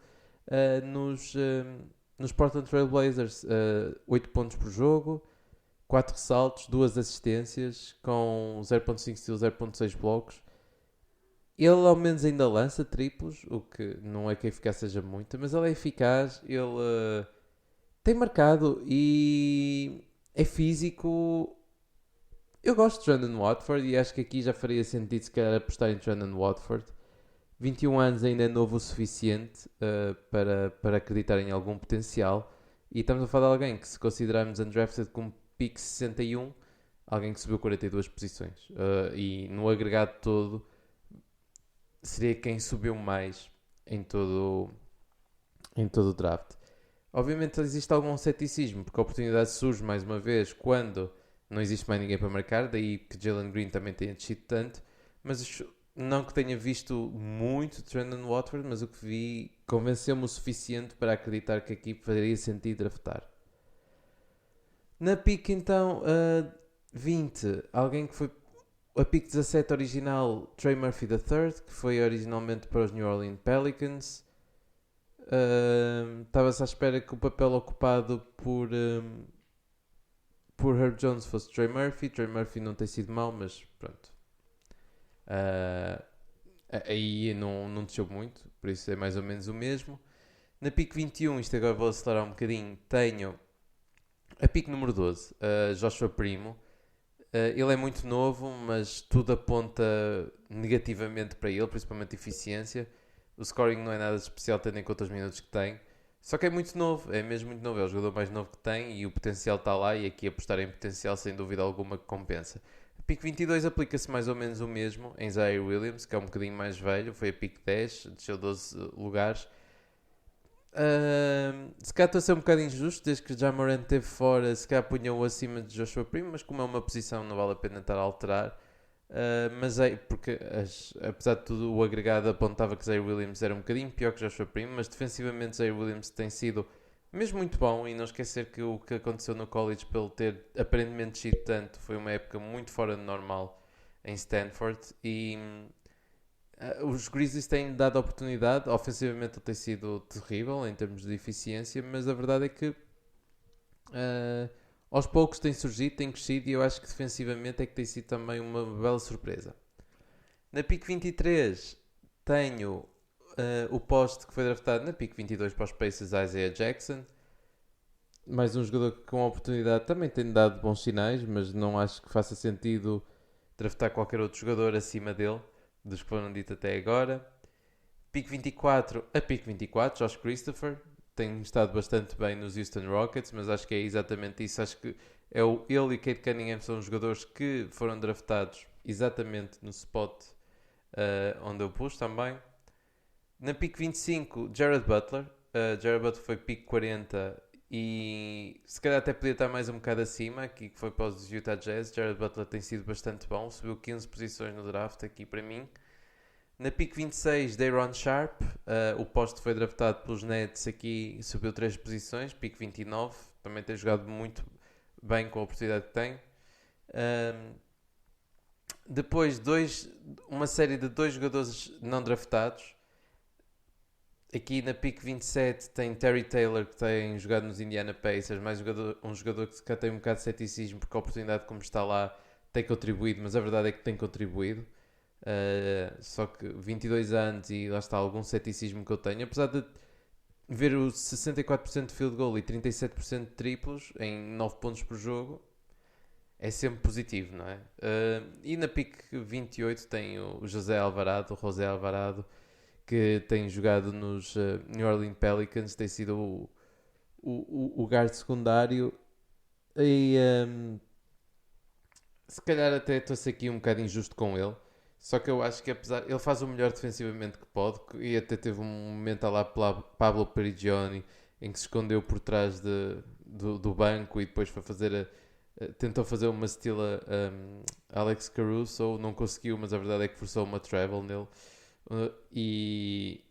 nos Portland Trail Blazers. 8 pontos por jogo, 4 ressaltos, 2 assistências, com 0.5 steals, 0.6 blocos. Ele ao menos ainda lança triplos, o que não é que a eficácia seja muita, mas ele é eficaz, ele tem marcado e é físico. Eu gosto de Jordan Watford e acho que aqui já faria sentido se calhar apostar em Jordan Watford. 21 anos ainda é novo o suficiente para acreditar em algum potencial. E estamos a falar de alguém que, se considerarmos undrafted como pick 61, alguém que subiu 42 posições. E no agregado todo, seria quem subiu mais em todo o draft. Obviamente existe algum ceticismo, porque a oportunidade surge mais uma vez quando não existe mais ninguém para marcar, daí que Jalen Green também tenha descido tanto, mas não que tenha visto muito de Jordan Watford, mas o que vi convenceu-me o suficiente para acreditar que aqui faria sentido draftar. Na pick então 20, alguém que foi a pick 17 original, Trey Murphy III, que foi originalmente para os New Orleans Pelicans. Estava-se à espera que o papel ocupado por Herb Jones fosse Trey Murphy. Trey Murphy não tem sido mau, mas pronto. Aí não desceu muito, por isso é mais ou menos o mesmo. Na pick 21, isto agora vou acelerar um bocadinho, tenho a pick número 12, Joshua Primo. Ele é muito novo, mas tudo aponta negativamente para ele, principalmente eficiência. O scoring não é nada especial tendo em conta os minutos que tem. Só que é muito novo, é mesmo muito novo. É o jogador mais novo que tem e o potencial está lá. E aqui apostar em potencial, sem dúvida alguma, que compensa. A pick 22 aplica-se mais ou menos o mesmo em Zaire Williams, que é um bocadinho mais velho. Foi a pick 10, desceu 12 lugares. Se calhar estou a ser um bocado injusto, desde que Ja Morant esteve fora, se calhar punham-o acima de Joshua Primo, mas como é uma posição não vale a pena estar a alterar. Mas é porque apesar de tudo o agregado apontava que Zaire Williams era um bocadinho pior que Joshua Primo, mas defensivamente Zaire Williams tem sido mesmo muito bom, e não esquecer que o que aconteceu no college pelo ter aparentemente descido tanto foi uma época muito fora do normal em Stanford, e os Grizzlies têm dado oportunidade. Ofensivamente ele tem sido terrível em termos de eficiência, mas a verdade é que aos poucos tem surgido, tem crescido, e eu acho que defensivamente é que tem sido também uma bela surpresa. Na pick 23 tenho o poste que foi draftado na pick 22 para os Pacers, Isaiah Jackson. Mais um jogador que com a oportunidade também tem dado bons sinais, mas não acho que faça sentido draftar qualquer outro jogador acima dele, dos que foram ditos até agora. Pick 24, a pick 24, Josh Christopher. Tem estado bastante bem nos Houston Rockets, mas acho que é exatamente isso. Acho que ele e Cade Cunningham são jogadores que foram draftados exatamente no spot onde eu pus também. Na pick 25, Jared Butler. Jared Butler foi pick 40 e se calhar até podia estar mais um bocado acima, aqui que foi para os Utah Jazz. Jared Butler tem sido bastante bom, subiu 15 posições no draft aqui para mim. Na pick 26, Day'Ron Sharp. O poste foi draftado pelos Nets aqui, subiu 3 posições. Pick 29, também tem jogado muito bem com a oportunidade que tem. Depois, uma série de 2 jogadores não draftados. Aqui na pick 27 tem Terry Taylor, que tem jogado nos Indiana Pacers, mais um jogador que tem um bocado de ceticismo, porque a oportunidade como está lá tem contribuído, mas a verdade é que tem contribuído. Só que 22 anos e lá está algum ceticismo que eu tenho, apesar de ver o 64% de field goal e 37% de triplos em 9 pontos por jogo, é sempre positivo, não é? E na pick 28 tem o José Alvarado, que tem jogado nos New Orleans Pelicans, tem sido o guard secundário e se calhar até estou-se aqui um bocado injusto com ele. Só que eu acho que apesar ele faz o melhor defensivamente que pode e até teve um momento lá pela Pablo Prigioni em que se escondeu por trás do banco e depois foi tentou fazer uma estila Alex Caruso, não conseguiu, mas a verdade é que forçou uma travel nele. E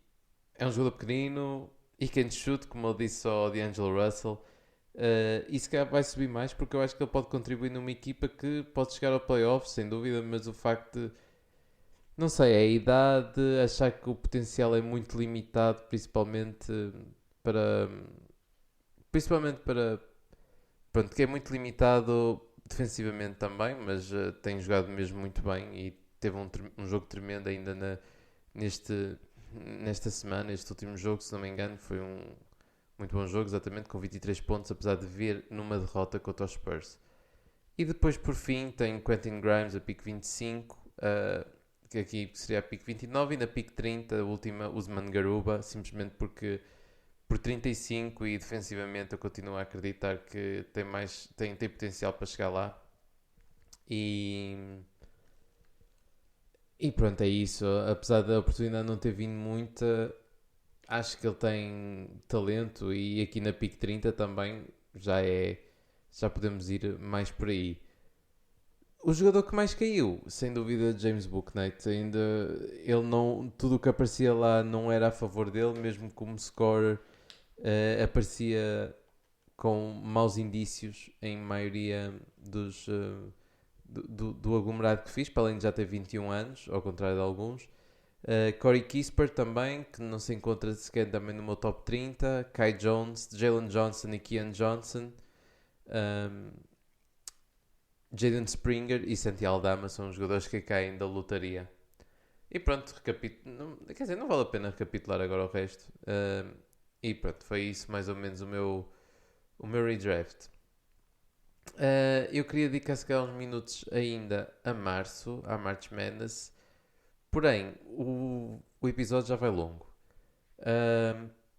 é um jogador pequenino e can shoot, como ele disse ao D'Angelo Russell. E se calhar vai subir mais porque eu acho que ele pode contribuir numa equipa que pode chegar ao playoff, sem dúvida, mas o facto de, não sei, é a idade, achar que o potencial é muito limitado, para, principalmente para, pronto, que é muito limitado defensivamente também, mas tem jogado mesmo muito bem e teve um jogo tremendo ainda neste, nesta semana, este último jogo, se não me engano, foi um muito bom jogo, exatamente, com 23 pontos, apesar de vir numa derrota contra os Spurs. E depois, por fim, tem Quentin Grimes a pick 25, que aqui seria a pick 29, e na pick 30, a última, Usman Garuba, simplesmente porque por 35 e defensivamente eu continuo a acreditar que tem potencial para chegar lá. E pronto, é isso. Apesar da oportunidade não ter vindo muita, acho que ele tem talento e aqui na pick 30 também já podemos ir mais por aí. O jogador que mais caiu, sem dúvida, James Bouknight. Ainda ele não, tudo o que aparecia lá não era a favor dele, mesmo como scorer, aparecia com maus indícios em maioria do aglomerado que fiz, para além de já ter 21 anos, ao contrário de alguns. Corey Kispert também, que não se encontra sequer também no meu top 30. Kai Jones, Jalen Johnson e Keon Johnson. Jaden Springer e Santi Aldama são os jogadores que caem da lotaria. E pronto, quer dizer, não vale a pena recapitular agora o resto. E pronto, foi isso mais ou menos o meu redraft. Eu queria dedicar se calhar uns minutos ainda a março, à March Madness. Porém, o episódio já vai longo.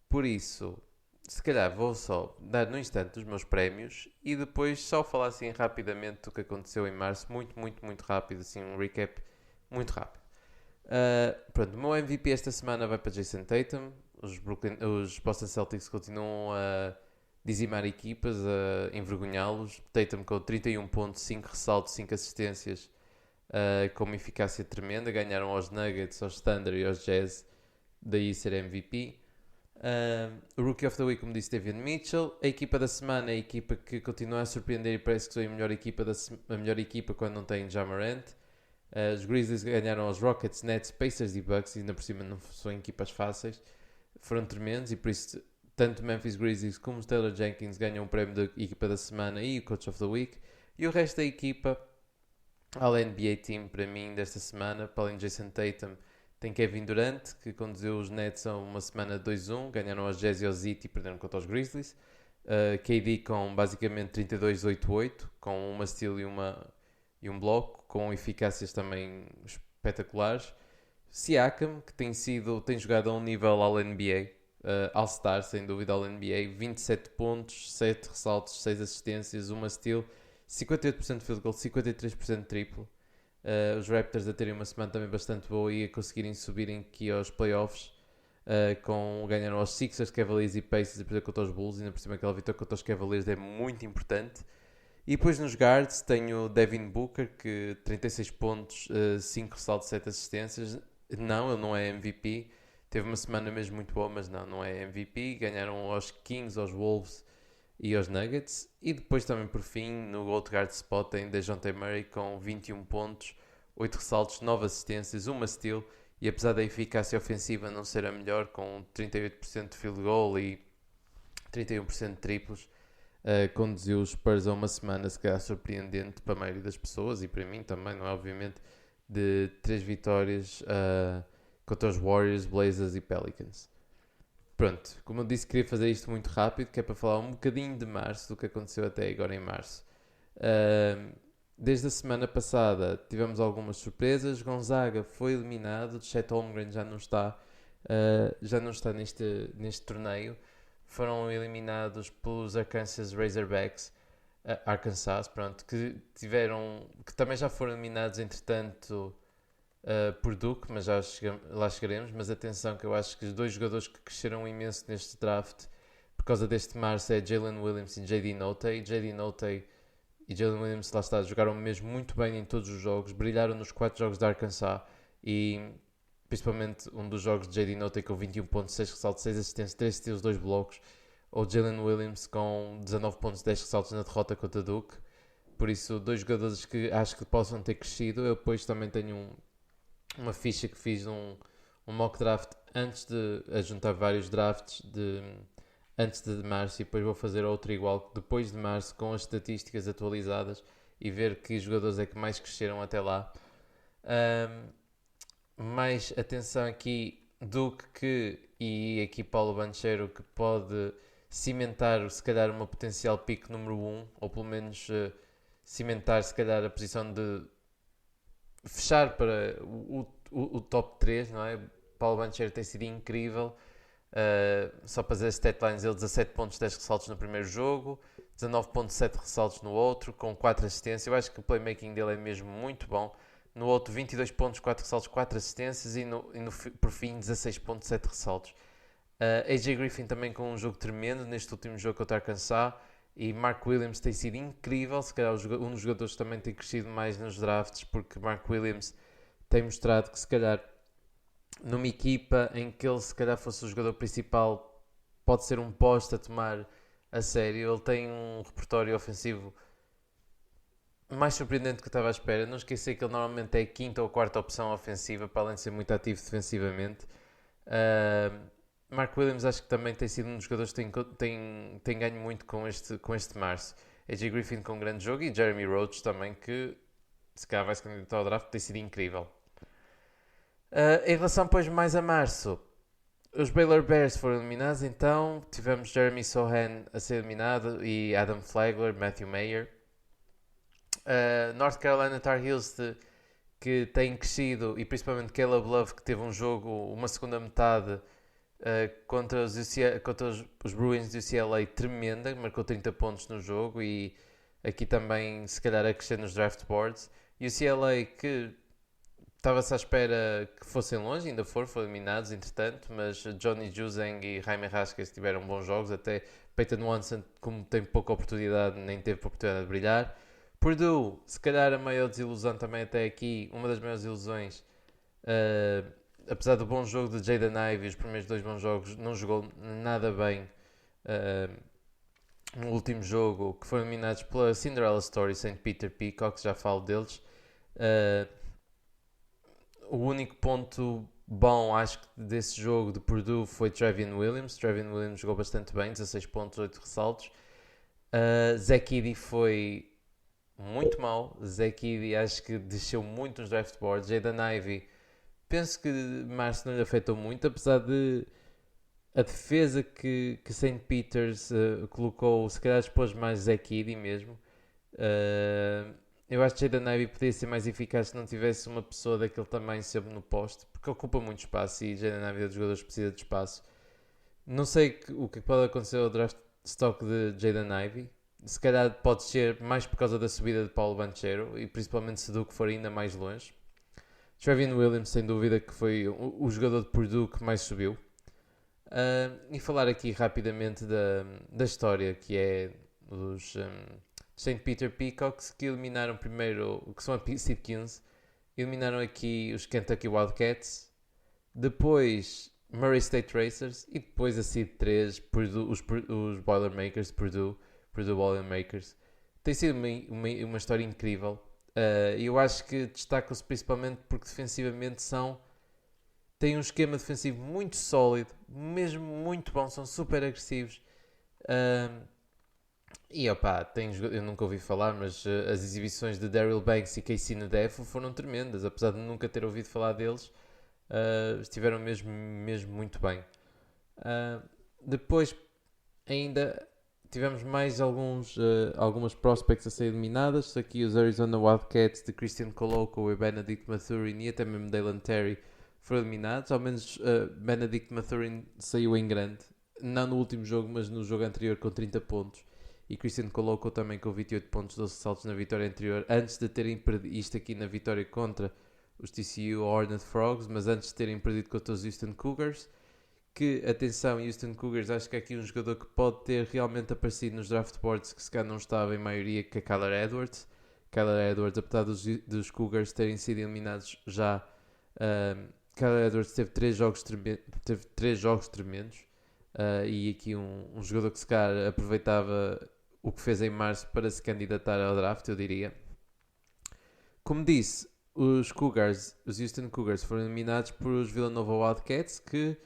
Por isso, se calhar vou só dar no instante os meus prémios e depois só falar assim rapidamente do que aconteceu em março. Muito, muito, muito rápido. Assim, um recap muito rápido. Pronto, o meu MVP esta semana vai para Jason Tatum. Os Boston Celtics continuam a dizimar equipas, a envergonhá-los. Tatum com 31 pontos, 5 ressaltos, 5 assistências, com uma eficácia tremenda. Ganharam aos Nuggets, aos Thunder e aos Jazz, daí ser MVP. O Rookie of the Week, como disse, Davion Mitchell. A equipa da semana é a equipa que continua a surpreender e parece que foi a melhor equipa quando não tem Ja Morant. Os Grizzlies ganharam aos Rockets, Nets, Pacers e Bucks, e ainda por cima não são equipas fáceis. Foram tremendos e por isso tanto Memphis Grizzlies como os Taylor Jenkins ganham o prémio da equipa da semana e o Coach of the Week. E o resto da equipa, a NBA Team para mim desta semana, para além de Jason Tatum, tem Kevin Durant, que conduziu os Nets a uma semana 2-1, ganharam aos Jazz e aos Heat e perderam contra os Grizzlies. KD com basicamente 32-8-8, com uma steal e um bloco, com eficácias também espetaculares. Siakam, que tem jogado a um nível All-NBA, All-Star, sem dúvida, All-NBA, 27 pontos, 7 ressaltos, 6 assistências, uma steal, 58% de field goal, 53% de triplo. Os Raptors a terem uma semana também bastante boa e a conseguirem subirem aqui aos playoffs, ganharam aos Sixers, Cavaliers e Pacers e perder contra os Bulls, e ainda por cima aquela vitória contra os Cavaliers é muito importante. E depois nos guards tenho Devin Booker, que 36 pontos, 5 ressaltos, 7 assistências. Não, ele não é MVP. Teve uma semana mesmo muito boa, mas não é MVP. Ganharam aos Kings, aos Wolves e aos Nuggets. E depois também, por fim, no Gold Guard spot tem DeJounte Murray com 21 pontos, 8 ressaltos, 9 assistências, uma steal. E apesar da eficácia ofensiva não ser a melhor, com 38% de field goal e 31% de triplos, conduziu os Spurs a uma semana se calhar surpreendente para a maioria das pessoas e para mim também, não é? Obviamente, de 3 vitórias contra os Warriors, Blazers e Pelicans. Pronto, como eu disse, queria fazer isto muito rápido, que é para falar um bocadinho de março, do que aconteceu até agora em março. Desde a semana passada tivemos algumas surpresas. Gonzaga foi eliminado, Chet Holmgren já não está já não está neste torneio. Foram eliminados pelos Arkansas Razorbacks, Arkansas, pronto, que também já foram eliminados, entretanto, por Duke, mas lá chegaremos. Mas atenção, que eu acho que os dois jogadores que cresceram imenso neste draft por causa deste março é Jalen Williams e J.D. Notae. J.D. Notae e Jalen Williams, lá está, jogaram mesmo muito bem em todos os jogos, brilharam nos 4 jogos de Arkansas e principalmente um dos jogos de J.D. Notae com 21 pontos, 6 ressaltos, 6 assistências, 3 steals, 2 blocos, ou Jalen Williams com 19 pontos, 10 ressaltos na derrota contra Duke. Por isso, dois jogadores que acho que possam ter crescido. Eu depois também tenho uma ficha que fiz um mock draft antes de juntar vários drafts antes de março, e depois vou fazer outro igual depois de março com as estatísticas atualizadas e ver que jogadores é que mais cresceram até lá. Mais atenção aqui, Duke e aqui Paulo Banchero, que pode cimentar se calhar uma potencial pick número 1, ou pelo menos cimentar se calhar a posição de fechar para o top 3, não é? Paulo Banchero tem sido incrível. Só para fazer as statlines, ele 17 pontos, 10 ressaltos no primeiro jogo, 19.7 ressaltos no outro, com 4 assistências. Eu acho que o playmaking dele é mesmo muito bom. No outro, 22 pontos, 4 ressaltos, 4 assistências, e por fim 16.7 ressaltos. AJ Griffin também com um jogo tremendo neste último jogo contra Arkansas, e Mark Williams tem sido incrível. Se calhar um dos jogadores que também tem crescido mais nos drafts, porque Mark Williams tem mostrado que se calhar numa equipa em que ele se calhar fosse o jogador principal, pode ser um poste a tomar a sério. Ele tem um repertório ofensivo mais surpreendente do que eu estava à espera. Não esquecer que ele normalmente é a quinta ou quarta opção ofensiva, para além de ser muito ativo defensivamente. Mark Williams acho que também tem sido um dos jogadores que tem ganho muito com este março. AJ Griffin com um grande jogo, e Jeremy Roach também, que se calhar vai se candidatar ao draft, tem sido incrível. Em relação depois mais a março, os Baylor Bears foram eliminados, então tivemos Jeremy Sohan a ser eliminado e Adam Flagler, Matthew Mayer. North Carolina Tar Heels que tem crescido, e principalmente Caleb Love, que teve um jogo, uma segunda metade contra os Bruins de UCLA tremenda, marcou 30 pontos no jogo, e aqui também se calhar a crescer nos draft boards. UCLA que estava-se à espera que fossem longe, ainda foram eliminados entretanto, mas Johnny Juzang e Jaime Rasquez tiveram bons jogos, até Peyton Watson, como tem pouca oportunidade, nem teve oportunidade de brilhar. Purdue, se calhar a maior desilusão também até aqui, uma das maiores ilusões, apesar do bom jogo de Jaden Ivey, os primeiros 2 bons jogos, não jogou nada bem no último jogo, que foram eliminados pela Cinderella Story, St. Peter Peacock, já falo deles. O único ponto bom, acho que desse jogo de Purdue foi Trevion Williams. Trevion Williams jogou bastante bem, 16 pontos, 8 ressaltos. Zach Edey foi muito mau. Zach Edey acho que desceu muito nos draft boards. Jaden Ivey, penso que março não lhe afetou muito, apesar de a defesa que St. Peter's colocou, se calhar expôs mais Zach Edey mesmo. Eu acho que Jaden Ivey podia ser mais eficaz se não tivesse uma pessoa daquele tamanho sempre no poste, porque ocupa muito espaço, e Jaden Ivey é dos jogadores que precisa de espaço. Não sei o que pode acontecer ao draft stock de Jaden Ivey. Se calhar pode ser mais por causa da subida de Paulo Banchero, e principalmente se Duke for ainda mais longe. Trevion Williams, sem dúvida, que foi o jogador de Purdue que mais subiu. E falar aqui rapidamente da história, que é os St. Peter Peacocks, que eliminaram primeiro, que são a Seed 15, eliminaram aqui os Kentucky Wildcats, depois Murray State Racers, e depois a Seed 3, os Boilermakers de Purdue Boilermakers. Tem sido uma história incrível. Eu acho que destacam-se principalmente porque defensivamente têm um esquema defensivo muito sólido, mesmo muito bom, são super agressivos. E opá, eu nunca ouvi falar, mas as exibições de Daryl Banks e Casey Nadefo foram tremendas. Apesar de nunca ter ouvido falar deles, estiveram mesmo muito bem. Depois ainda tivemos mais algumas prospects a ser eliminadas. Aqui os Arizona Wildcats de Christian Coloco e Benedict Mathurin, e até mesmo Dalen Terry, foram eliminados. Ao menos Benedict Mathurin saiu em grande, não no último jogo, mas no jogo anterior com 30 pontos. E Christian Coloco também com 28 pontos, 12 saltos na vitória anterior, antes de terem perdido isto aqui na vitória contra os TCU Horned Frogs, mas antes de terem perdido contra os Houston Cougars. Que, atenção, Houston Cougars, acho que é aqui um jogador que pode ter realmente aparecido nos draft boards, que se calhar não estava em maioria, que é Kyler Edwards. Kyler Edwards, apesar dos Cougars terem sido eliminados já, Kyler Edwards teve 3 jogos tremendos, e aqui um jogador que se calhar aproveitava o que fez em março para se candidatar ao draft, eu diria. Como disse, os Houston Cougars foram eliminados por os Villanova Wildcats, que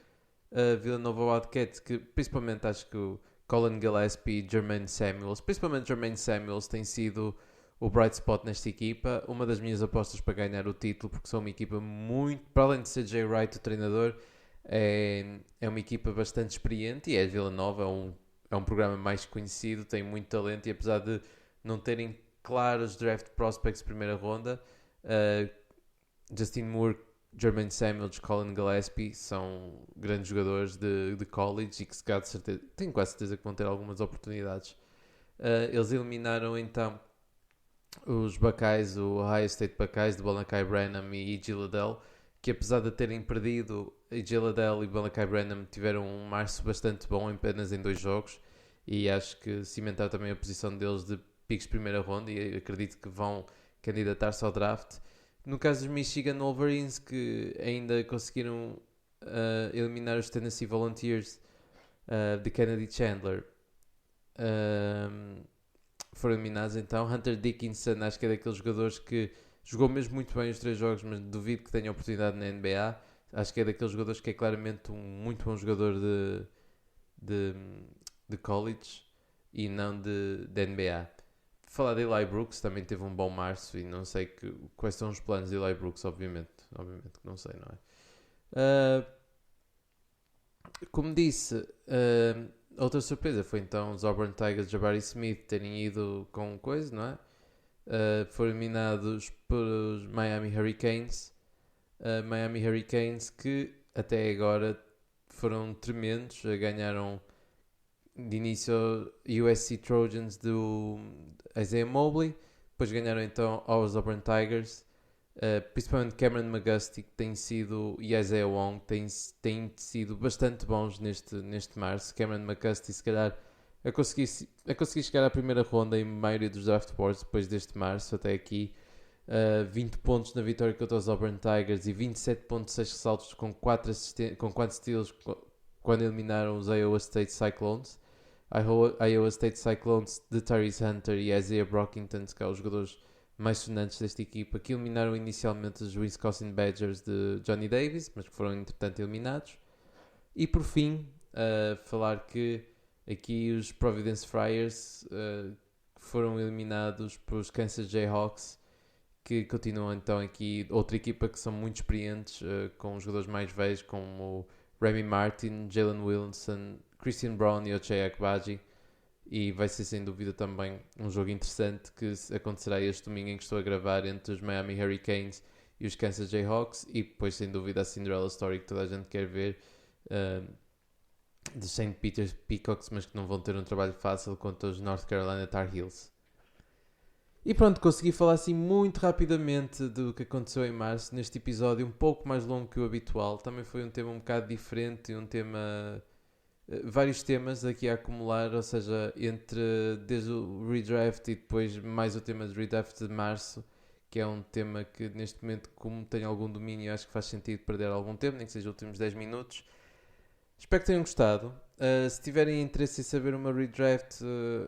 principalmente acho que o Colin Gillespie e Jermaine Samuels, principalmente Jermaine Samuels, tem sido o bright spot nesta equipa, uma das minhas apostas para ganhar o título, porque são uma equipa muito, para além de ser Jay Wright o treinador, é uma equipa bastante experiente, e é Villanova, é um programa mais conhecido, tem muito talento, e apesar de não terem claros draft prospects de primeira ronda, Justin Moore, Jermaine Samuels, Colin Gillespie são grandes jogadores de college e que tenho quase certeza que vão ter algumas oportunidades. Eles eliminaram então os Buckeyes, o Ohio State Buckeyes de Malachi Branham e E.G. Liddell, que apesar de terem perdido, E.G. Liddell e Malachi Branham tiveram um março bastante bom apenas em 2 jogos, e acho que cimentaram também a posição deles de picks de primeira ronda, e acredito que vão candidatar-se ao draft. No caso dos Michigan Wolverines, que ainda conseguiram eliminar os Tennessee Volunteers de Kennedy Chandler, foram eliminados então. Hunter Dickinson, acho que é daqueles jogadores que jogou mesmo muito bem os 3 jogos, mas duvido que tenha oportunidade na NBA. Acho que é daqueles jogadores que é claramente um muito bom jogador de college e não de NBA. Falar de Eli Brooks, também teve um bom março e não sei quais são os planos de Eli Brooks, obviamente que não sei, não é? Como disse, outra surpresa foi então os Auburn Tigers de Jabari Smith terem ido com coisa, não é? Foram eliminados pelos Miami Hurricanes, que até agora foram tremendos, ganharam de início USC Trojans do Isaiah Mobley, depois ganharam então aos Auburn Tigers, principalmente Cameron McGusty e Isaiah Wong têm sido bastante bons neste março. Cameron McGusty se calhar a conseguir chegar à primeira ronda em maioria dos draft boards depois deste março até aqui. 20 pontos na vitória contra os Auburn Tigers e 27.6 ressaltos com 4 steals quando eliminaram os Iowa State Cyclones. Iowa State Cyclones de Tyrese Hunter e Isaiah Brockington, que são os jogadores mais sonantes desta equipa, que eliminaram inicialmente os Wisconsin Badgers de Johnny Davis, mas que foram entretanto eliminados. E por fim, falar que aqui os Providence Friars foram eliminados pelos Kansas Jayhawks, que continuam então aqui, outra equipa que são muito experientes, com jogadores mais velhos como Remy Martin, Jalen Wilson, Christian Brown e Ochai Agbaji, e vai ser sem dúvida também um jogo interessante que acontecerá este domingo em que estou a gravar entre os Miami Hurricanes e os Kansas Jayhawks, e depois sem dúvida a Cinderella Story que toda a gente quer ver, de St. Peter's Peacocks, mas que não vão ter um trabalho fácil contra os North Carolina Tar Heels. E pronto, consegui falar assim muito rapidamente do que aconteceu em março neste episódio, um pouco mais longo que o habitual. Também foi um tema um bocado diferente, vários temas aqui a acumular, ou seja, desde o redraft e depois mais o tema de redraft de março, que é um tema que neste momento, como tenho algum domínio, acho que faz sentido perder algum tempo, nem que seja os últimos 10 minutos. Espero que tenham gostado. Se tiverem interesse em saber o meu redraft,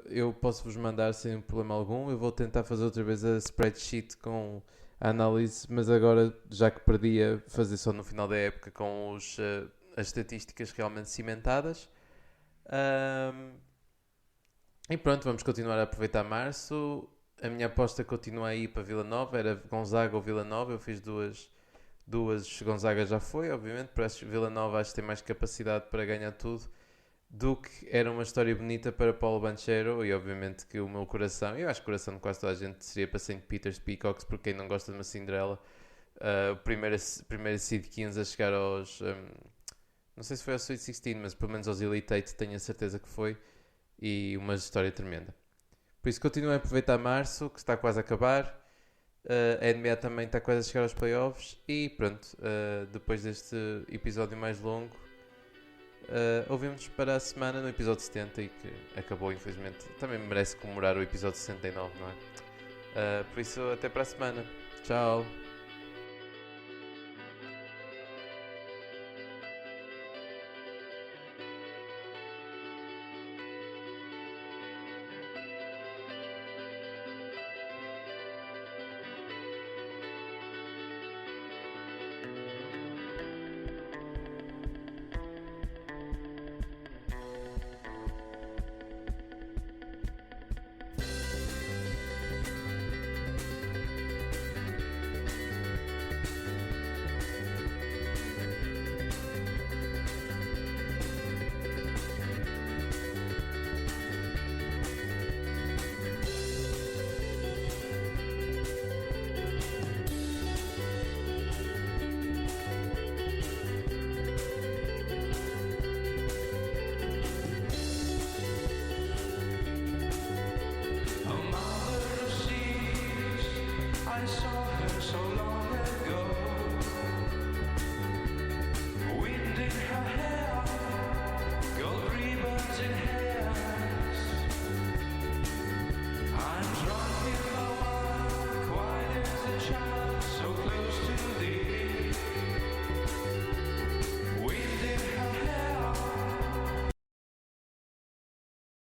eu posso vos mandar sem problema algum. Eu vou tentar fazer outra vez a spreadsheet com a análise, mas agora, já que perdi, a fazer só no final da época com as estatísticas realmente cimentadas. E pronto, vamos continuar a aproveitar março. A minha aposta continua aí para Vila Nova, era Gonzaga ou Vila Nova. Eu fiz duas, Gonzaga já foi, obviamente, parece que Vila Nova acho que tem mais capacidade para ganhar tudo do que era uma história bonita para Paulo Banchero, e obviamente que o meu coração, eu acho que o coração de quase toda a gente seria para St. Peter's Peacocks, porque quem não gosta de uma Cinderela o primeiro Seed 15 a chegar aos. Não sei se foi ao Sweet 16, mas pelo menos aos Elite 8 tenho a certeza que foi. E uma história tremenda. Por isso, continuem a aproveitar março, que está quase a acabar. A NBA também está quase a chegar aos playoffs. E pronto, depois deste episódio mais longo, ouvimos para a semana no episódio 70 e que acabou, infelizmente. Também merece comemorar o episódio 69, não é? Por isso, até para a semana. Tchau.